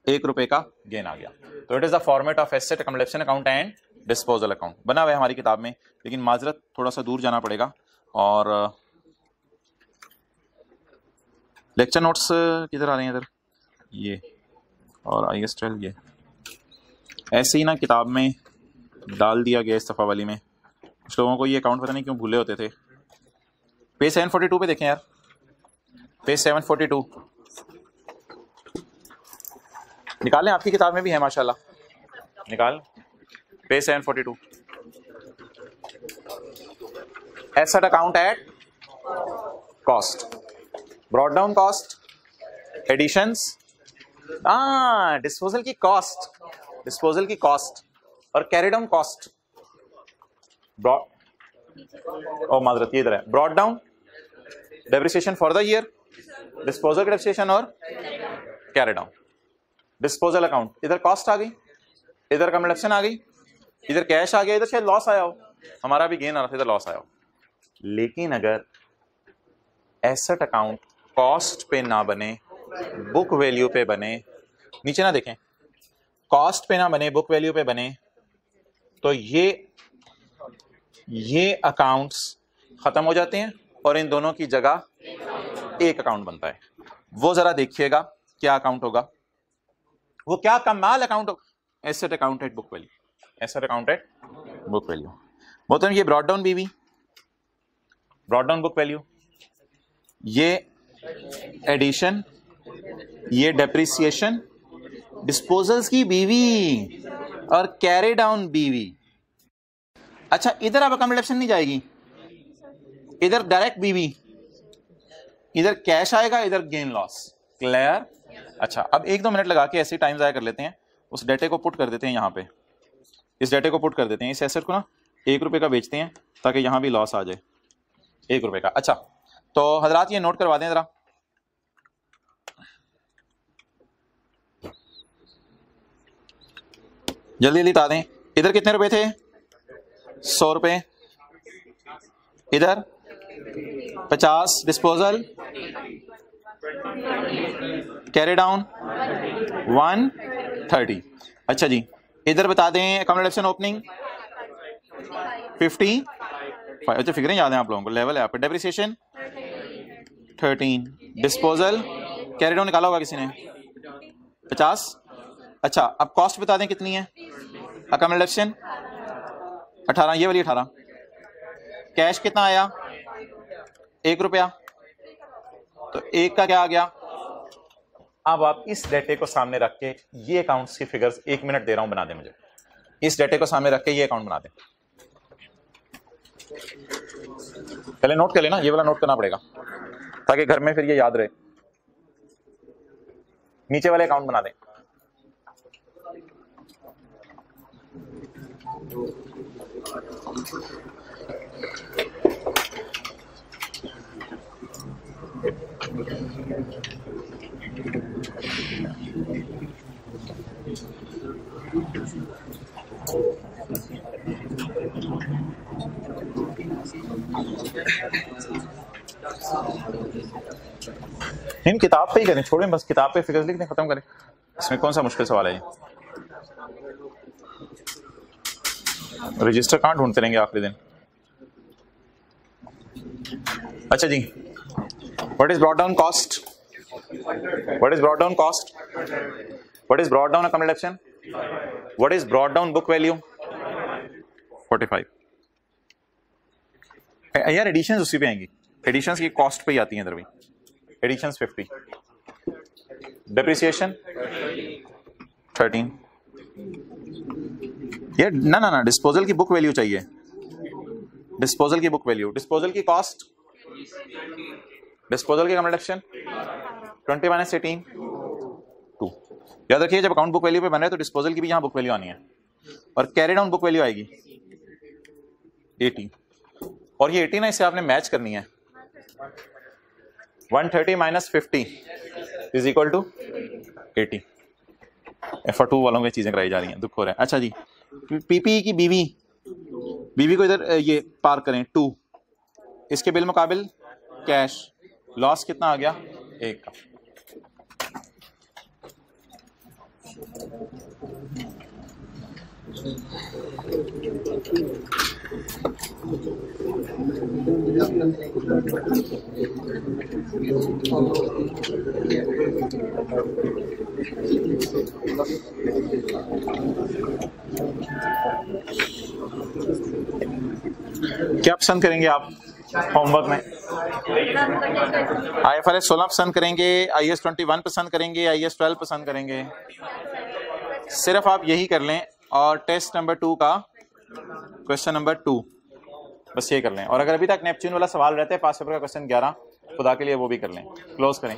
1 रुपए का गेन आ गया। तो it is the format of asset accommodation account and disposal account. बना हुआ है हमारी किताब में, लेकिन माजरत थोड़ा सा दूर जाना पड़ेगा। और लेक्चर नोट्स किधर आ रहे हैं, इधर ये, और IS12 ये। ऐसे ही ना किताब में डाल दिया गया इस दफ़ा वाली में। कुछ लोगों को ये अकाउंट पता नहीं क्यों भूले होते थे। पेज 742 पे देखें यार, पेज 742 निकालें, आपकी किताब में भी है माशाल्लाह, निकाल page 742। Asset account at cost, brought down cost, additions, disposal की कॉस्ट, डिस्पोजल की कॉस्ट और कैरी डाउन कॉस्ट। और माजरत ये इधर है, brought down depreciation for the year, disposal depreciation और कैरी डाउन। डिस्पोजल अकाउंट, इधर कॉस्ट आ गई, इधर कमर्शन आ गई, इधर कैश आ गया, इधर शायद लॉस आया हो, हमारा भी गेन आ रहा था, इधर लॉस आया हो। लेकिन अगर एसेट अकाउंट कॉस्ट पे ना बने, बुक वैल्यू पे बने, नीचे ना देखें, कॉस्ट पे ना बने, बुक वैल्यू पे बने, तो ये अकाउंट्स खत्म हो जाते हैं और इन दोनों की जगह एक अकाउंट बनता है। वो जरा देखिएगा क्या अकाउंट होगा, वो क्या कमाल अकाउंट होगा, asset account at book value, asset account at book value. वो तो ये brought down BV, brought down book value, ये एडिशन, ये डेप्रिसिएशन, डिस्पोजल्स की बीवी और कैरी डाउन बीवी। अच्छा इधर अब अकोमोडेशन नहीं जाएगी, इधर डायरेक्ट बीवी, इधर कैश आएगा, इधर गेन लॉस। क्लियर? अच्छा अब 1-2 मिनट लगा के ऐसे टाइम ज़ाया कर लेते हैं, उस डेटे को पुट कर देते हैं यहाँ पे, इस डेटे को पुट कर देते हैं, इस एसेट को ना 1 रुपये का बेचते हैं ताकि यहाँ भी लॉस आ जाए 1 रुपये का। अच्छा तो हजरात ये नोट करवा दें जरा, जल्दी जल्दी बता दें, इधर कितने रुपए थे? 100 रुपये, इधर 50 डिस्पोजल, कैरी डाउन 130। अच्छा जी इधर बता दें अकोमोडेशन ओपनिंग 50। अच्छा फिगरें याद हैं आप लोगों को, लेवल है आप। डेप्रिसिएशन 13, डिस्पोजल कैरी डाउन निकाला होगा किसी ने 50। अच्छा अब कॉस्ट बता दें कितनी है? अकोमोडेशन 18, ये वाली 18। कैश कितना आया? 1 रुपया, तो 1 का क्या आ गया? अब आप इस डेटे को सामने रख के ये अकाउंट्स की फिगर्स 1 मिनट दे रहा हूं, बना दें मुझे, इस डेटे को सामने रख के ये अकाउंट बना दें। पहले नोट कर लेना, ये वाला नोट करना पड़ेगा ताकि घर में फिर ये याद रहे। नीचे वाले अकाउंट बना दें। इन किताब पे ही करें, छोड़ें बस, किताब पे फिगर्स लिख दें, खत्म करें, इसमें कौन सा मुश्किल सवाल है ये। रजिस्टर कहाँ ढूंढते रहेंगे आखिरी दिन। अच्छा जी, what is brought down cost, what is brought down cost, what is brought down accommodation, what is brought down book value 45। यार एडिशंस उसी पे आएंगी, एडिशंस की कॉस्ट पे ही आती हैं इधर भी। Additions 50, depreciation 13। ये ना डिस्पोजल की बुक वैल्यू चाहिए, डिस्पोजल की बुक वैल्यू, डिस्पोजल की कॉस्ट, डिस्पोजल की अकोमोडेशन 20 - 18 2। याद रखिए जब अकाउंट बुक वैल्यू पे बन रहा है तो डिस्पोजल की भी यहां बुक वैल्यू आनी है और कैरी डाउन बुक वैल्यू आएगी 80, और ये 80 ना इससे आपने मैच करनी है। 130 - 50 इज इक्वल टू 80। F2 वालों की चीजें कराई जा रही हैं, दुख हो रहा है। अच्छा जी, पीपी की बीवी को इधर ये पार करें 2, इसके बिल मुकाबिल कैश, लॉस कितना आ गया? 1 का। क्या पसंद करेंगे आप होमवर्क में? IFRS 16 पसंद करेंगे, IAS 21 पसंद करेंगे, IAS 12 पसंद करेंगे? सिर्फ आप यही कर लें और टेस्ट नंबर 2 का क्वेश्चन नंबर 2 बस ये कर लें। और अगर अभी तक नेपच्यून वाला सवाल रहता है पास पेपर का क्वेश्चन 11, खुदा के लिए वो भी कर लें। क्लोज करें।